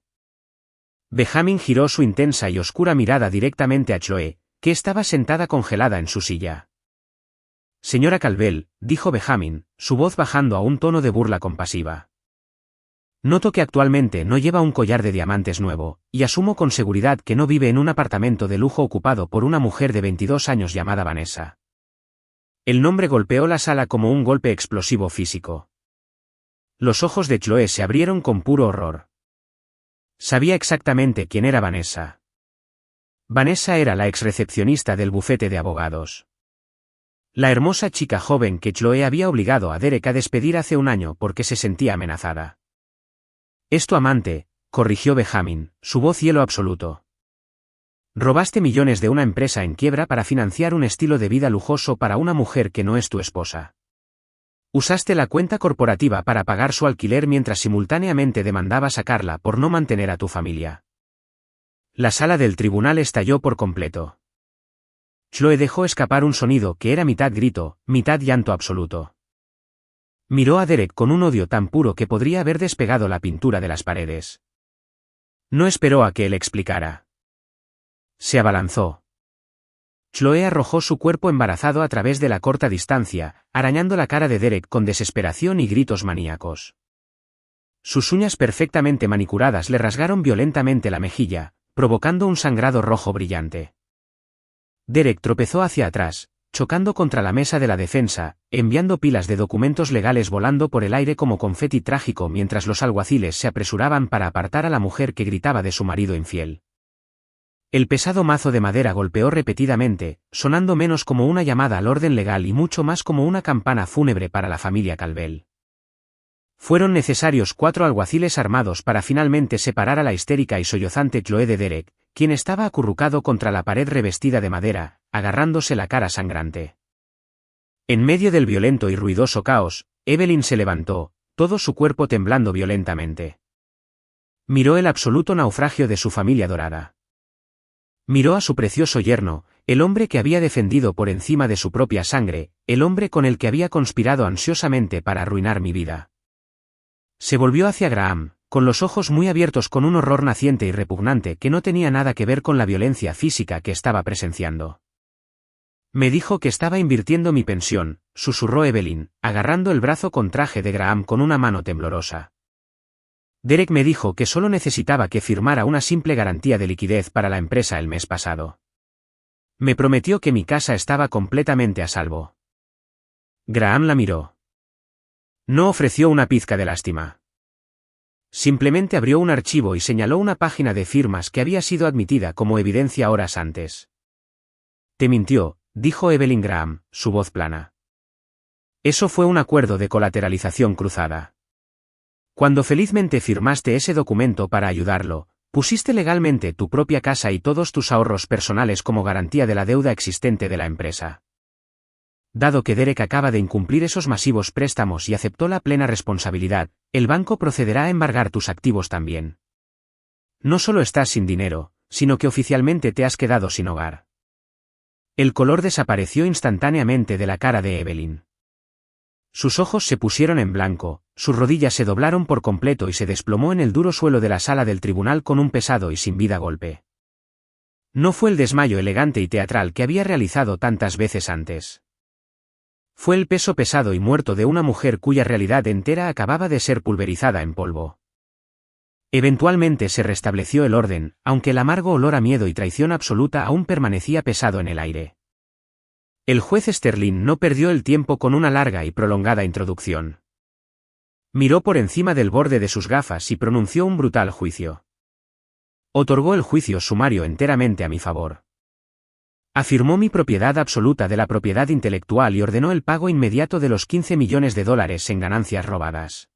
Benjamin giró su intensa y oscura mirada directamente a Chloe, que estaba sentada congelada en su silla. Señora Calvel, dijo Benjamin, su voz bajando a un tono de burla compasiva. Noto que actualmente no lleva un collar de diamantes nuevo, y asumo con seguridad que no vive en un apartamento de lujo ocupado por una mujer de 22 años llamada Vanessa. El nombre golpeó la sala como un golpe explosivo físico. Los ojos de Chloe se abrieron con puro horror. Sabía exactamente quién era Vanessa. Vanessa era la exrecepcionista del bufete de abogados. La hermosa chica joven que Chloe había obligado a Derek a despedir hace un año porque se sentía amenazada. «Es tu amante», corrigió Benjamin, su voz hielo absoluto. «Robaste millones de una empresa en quiebra para financiar un estilo de vida lujoso para una mujer que no es tu esposa. Usaste la cuenta corporativa para pagar su alquiler mientras simultáneamente demandabas a Carla por no mantener a tu familia». La sala del tribunal estalló por completo. Chloe dejó escapar un sonido que era mitad grito, mitad llanto absoluto. Miró a Derek con un odio tan puro que podría haber despegado la pintura de las paredes. No esperó a que él explicara. Se abalanzó. Chloe arrojó su cuerpo embarazado a través de la corta distancia, arañando la cara de Derek con desesperación y gritos maníacos. Sus uñas perfectamente manicuradas le rasgaron violentamente la mejilla, provocando un sangrado rojo brillante. Derek tropezó hacia atrás, chocando contra la mesa de la defensa, enviando pilas de documentos legales volando por el aire como confeti trágico mientras los alguaciles se apresuraban para apartar a la mujer que gritaba de su marido infiel. El pesado mazo de madera golpeó repetidamente, sonando menos como una llamada al orden legal y mucho más como una campana fúnebre para la familia Calvel. Fueron necesarios 4 alguaciles armados para finalmente separar a la histérica y sollozante Chloe de Derek, quien estaba acurrucado contra la pared revestida de madera, agarrándose la cara sangrante. En medio del violento y ruidoso caos, Evelyn se levantó, todo su cuerpo temblando violentamente. Miró el absoluto naufragio de su familia dorada. Miró a su precioso yerno, el hombre que había defendido por encima de su propia sangre, el hombre con el que había conspirado ansiosamente para arruinar mi vida. Se volvió hacia Graham, con los ojos muy abiertos con un horror naciente y repugnante que no tenía nada que ver con la violencia física que estaba presenciando. Me dijo que estaba invirtiendo mi pensión, susurró Evelyn, agarrando el brazo con traje de Graham con una mano temblorosa. Derek me dijo que solo necesitaba que firmara una simple garantía de liquidez para la empresa el mes pasado. Me prometió que mi casa estaba completamente a salvo. Graham la miró. No ofreció una pizca de lástima. Simplemente abrió un archivo y señaló una página de firmas que había sido admitida como evidencia horas antes. Te mintió, dijo Evelyn Graham, su voz plana. Eso fue un acuerdo de colateralización cruzada. Cuando felizmente firmaste ese documento para ayudarlo, pusiste legalmente tu propia casa y todos tus ahorros personales como garantía de la deuda existente de la empresa. Dado que Derek acaba de incumplir esos masivos préstamos y aceptó la plena responsabilidad, el banco procederá a embargar tus activos también. No solo estás sin dinero, sino que oficialmente te has quedado sin hogar. El color desapareció instantáneamente de la cara de Evelyn. Sus ojos se pusieron en blanco, sus rodillas se doblaron por completo y se desplomó en el duro suelo de la sala del tribunal con un pesado y sin vida golpe. No fue el desmayo elegante y teatral que había realizado tantas veces antes. Fue el peso pesado y muerto de una mujer cuya realidad entera acababa de ser pulverizada en polvo. Eventualmente se restableció el orden, aunque el amargo olor a miedo y traición absoluta aún permanecía pesado en el aire. El juez Sterling no perdió el tiempo con una larga y prolongada introducción. Miró por encima del borde de sus gafas y pronunció un brutal juicio. Otorgó el juicio sumario enteramente a mi favor. Afirmó mi propiedad absoluta de la propiedad intelectual y ordenó el pago inmediato de los $15 millones en ganancias robadas.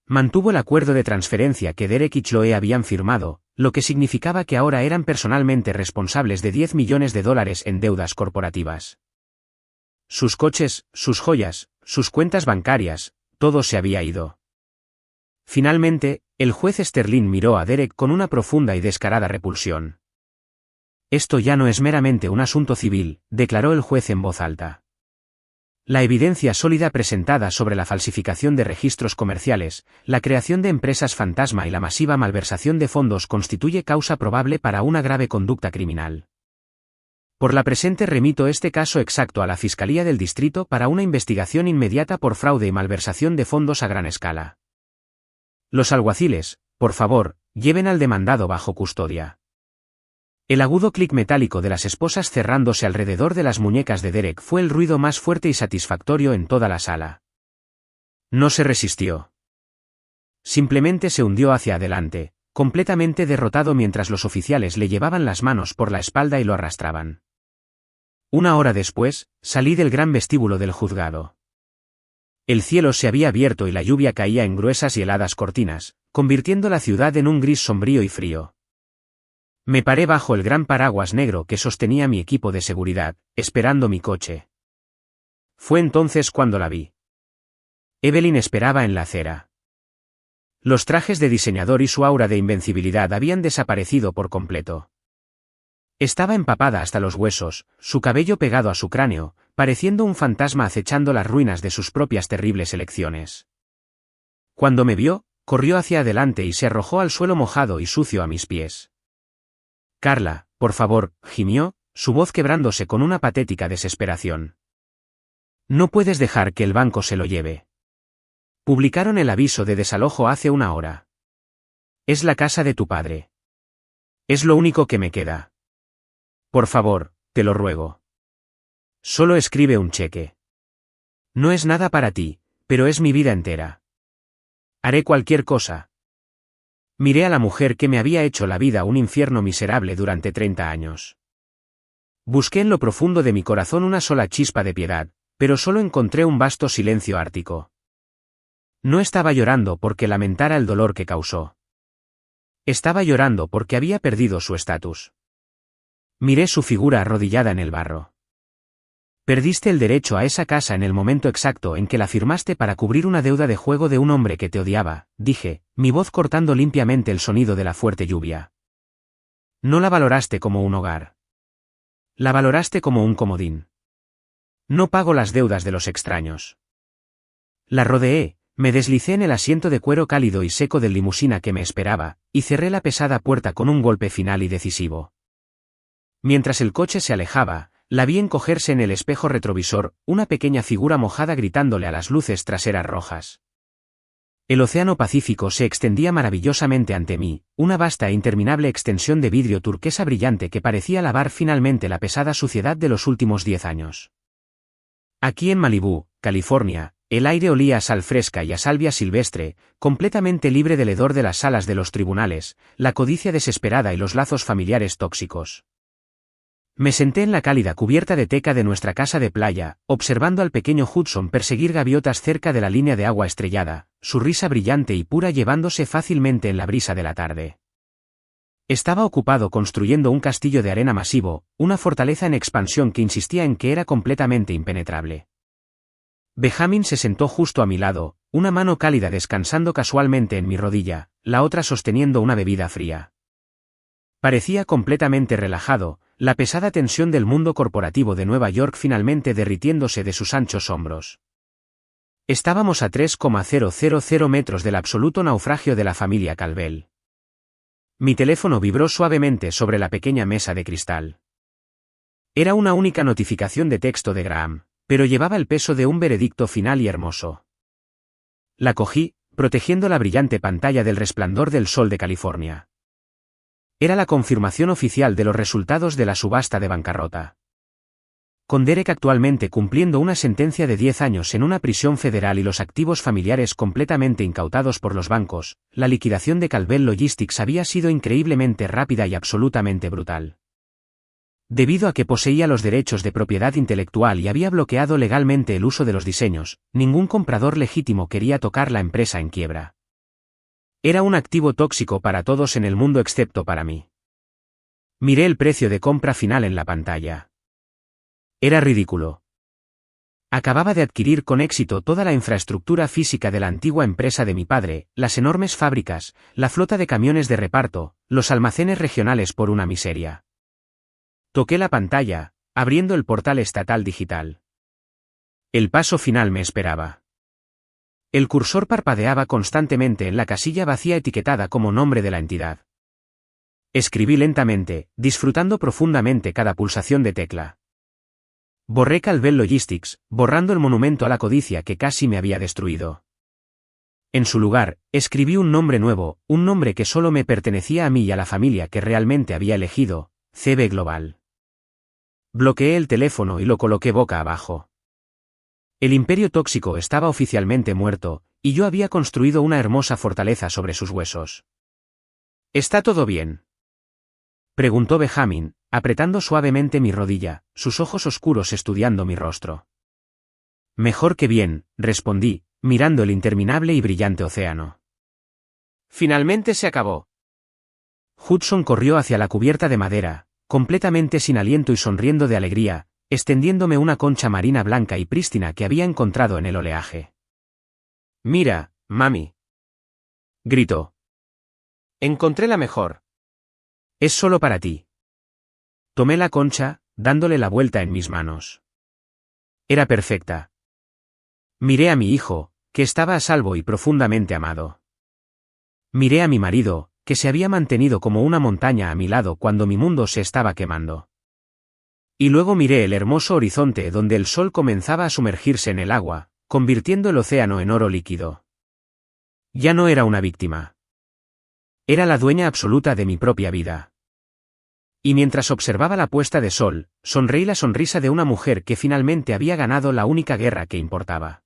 Mantuvo el acuerdo de transferencia que Derek y Chloe habían firmado, lo que significaba que ahora eran personalmente responsables de $10 millones en deudas corporativas. Sus coches, sus joyas, sus cuentas bancarias, todo se había ido. Finalmente, el juez Sterling miró a Derek con una profunda y descarada repulsión. Esto ya no es meramente un asunto civil, declaró el juez en voz alta. La evidencia sólida presentada sobre la falsificación de registros comerciales, la creación de empresas fantasma y la masiva malversación de fondos constituye causa probable para una grave conducta criminal. Por la presente remito este caso exacto a la Fiscalía del Distrito para una investigación inmediata por fraude y malversación de fondos a gran escala. Los alguaciles, por favor, lleven al demandado bajo custodia. El agudo clic metálico de las esposas cerrándose alrededor de las muñecas de Derek fue el ruido más fuerte y satisfactorio en toda la sala. No se resistió. Simplemente se hundió hacia adelante, completamente derrotado mientras los oficiales le llevaban las manos por la espalda y lo arrastraban. Una hora después, salí del gran vestíbulo del juzgado. El cielo se había abierto y la lluvia caía en gruesas y heladas cortinas, convirtiendo la ciudad en un gris sombrío y frío. Me paré bajo el gran paraguas negro que sostenía mi equipo de seguridad, esperando mi coche. Fue entonces cuando la vi. Evelyn esperaba en la acera. Los trajes de diseñador y su aura de invencibilidad habían desaparecido por completo. Estaba empapada hasta los huesos, su cabello pegado a su cráneo, pareciendo un fantasma acechando las ruinas de sus propias terribles elecciones. Cuando me vio, corrió hacia adelante y se arrojó al suelo mojado y sucio a mis pies. Carla, por favor, gimió, su voz quebrándose con una patética desesperación. No puedes dejar que el banco se lo lleve. Publicaron el aviso de desalojo hace una hora. Es la casa de tu padre. Es lo único que me queda. Por favor, te lo ruego. Solo escribe un cheque. No es nada para ti, pero es mi vida entera. Haré cualquier cosa. Miré a la mujer que me había hecho la vida un infierno miserable durante 30 años. Busqué en lo profundo de mi corazón una sola chispa de piedad, pero solo encontré un vasto silencio ártico. No estaba llorando porque lamentara el dolor que causó. Estaba llorando porque había perdido su estatus. Miré su figura arrodillada en el barro. Perdiste el derecho a esa casa en el momento exacto en que la firmaste para cubrir una deuda de juego de un hombre que te odiaba, dije, mi voz cortando limpiamente el sonido de la fuerte lluvia. No la valoraste como un hogar. La valoraste como un comodín. No pago las deudas de los extraños. La rodeé, me deslicé en el asiento de cuero cálido y seco del limusina que me esperaba, y cerré la pesada puerta con un golpe final y decisivo. Mientras el coche se alejaba, la vi encogerse en el espejo retrovisor, una pequeña figura mojada gritándole a las luces traseras rojas. El océano Pacífico se extendía maravillosamente ante mí, una vasta e interminable extensión de vidrio turquesa brillante que parecía lavar finalmente la pesada suciedad de los últimos 10 años. Aquí en Malibú, California, el aire olía a sal fresca y a salvia silvestre, completamente libre del hedor de las salas de los tribunales, la codicia desesperada y los lazos familiares tóxicos. Me senté en la cálida cubierta de teca de nuestra casa de playa, observando al pequeño Hudson perseguir gaviotas cerca de la línea de agua estrellada, su risa brillante y pura llevándose fácilmente en la brisa de la tarde. Estaba ocupado construyendo un castillo de arena masivo, una fortaleza en expansión que insistía en que era completamente impenetrable. Benjamin se sentó justo a mi lado, una mano cálida descansando casualmente en mi rodilla, la otra sosteniendo una bebida fría. Parecía completamente relajado, la pesada tensión del mundo corporativo de Nueva York finalmente derritiéndose de sus anchos hombros. Estábamos a 3,000 metros del absoluto naufragio de la familia Calvel. Mi teléfono vibró suavemente sobre la pequeña mesa de cristal. Era una única notificación de texto de Graham, pero llevaba el peso de un veredicto final y hermoso. La cogí, protegiendo la brillante pantalla del resplandor del sol de California. Era la confirmación oficial de los resultados de la subasta de bancarrota. Con Derek actualmente cumpliendo una sentencia de 10 años en una prisión federal y los activos familiares completamente incautados por los bancos, la liquidación de Calvel Logistics había sido increíblemente rápida y absolutamente brutal. Debido a que poseía los derechos de propiedad intelectual y había bloqueado legalmente el uso de los diseños, ningún comprador legítimo quería tocar la empresa en quiebra. Era un activo tóxico para todos en el mundo excepto para mí. Miré el precio de compra final en la pantalla. Era ridículo. Acababa de adquirir con éxito toda la infraestructura física de la antigua empresa de mi padre, las enormes fábricas, la flota de camiones de reparto, los almacenes regionales por una miseria. Toqué la pantalla, abriendo el portal estatal digital. El paso final me esperaba. El cursor parpadeaba constantemente en la casilla vacía etiquetada como nombre de la entidad. Escribí lentamente, disfrutando profundamente cada pulsación de tecla. Borré Calvel Logistics, borrando el monumento a la codicia que casi me había destruido. En su lugar, escribí un nombre nuevo, un nombre que solo me pertenecía a mí y a la familia que realmente había elegido, CB Global. Bloqueé el teléfono y lo coloqué boca abajo. El imperio tóxico estaba oficialmente muerto, y yo había construido una hermosa fortaleza sobre sus huesos. ¿Está todo bien?, preguntó Benjamin, apretando suavemente mi rodilla, sus ojos oscuros estudiando mi rostro. Mejor que bien, respondí, mirando el interminable y brillante océano. Finalmente se acabó. Hudson corrió hacia la cubierta de madera, completamente sin aliento y sonriendo de alegría, extendiéndome una concha marina blanca y prístina que había encontrado en el oleaje. «Mira, mami», gritó. «Encontré la mejor. Es solo para ti». Tomé la concha, dándole la vuelta en mis manos. Era perfecta. Miré a mi hijo, que estaba a salvo y profundamente amado. Miré a mi marido, que se había mantenido como una montaña a mi lado cuando mi mundo se estaba quemando. Y luego miré el hermoso horizonte donde el sol comenzaba a sumergirse en el agua, convirtiendo el océano en oro líquido. Ya no era una víctima. Era la dueña absoluta de mi propia vida. Y mientras observaba la puesta de sol, sonreí la sonrisa de una mujer que finalmente había ganado la única guerra que importaba.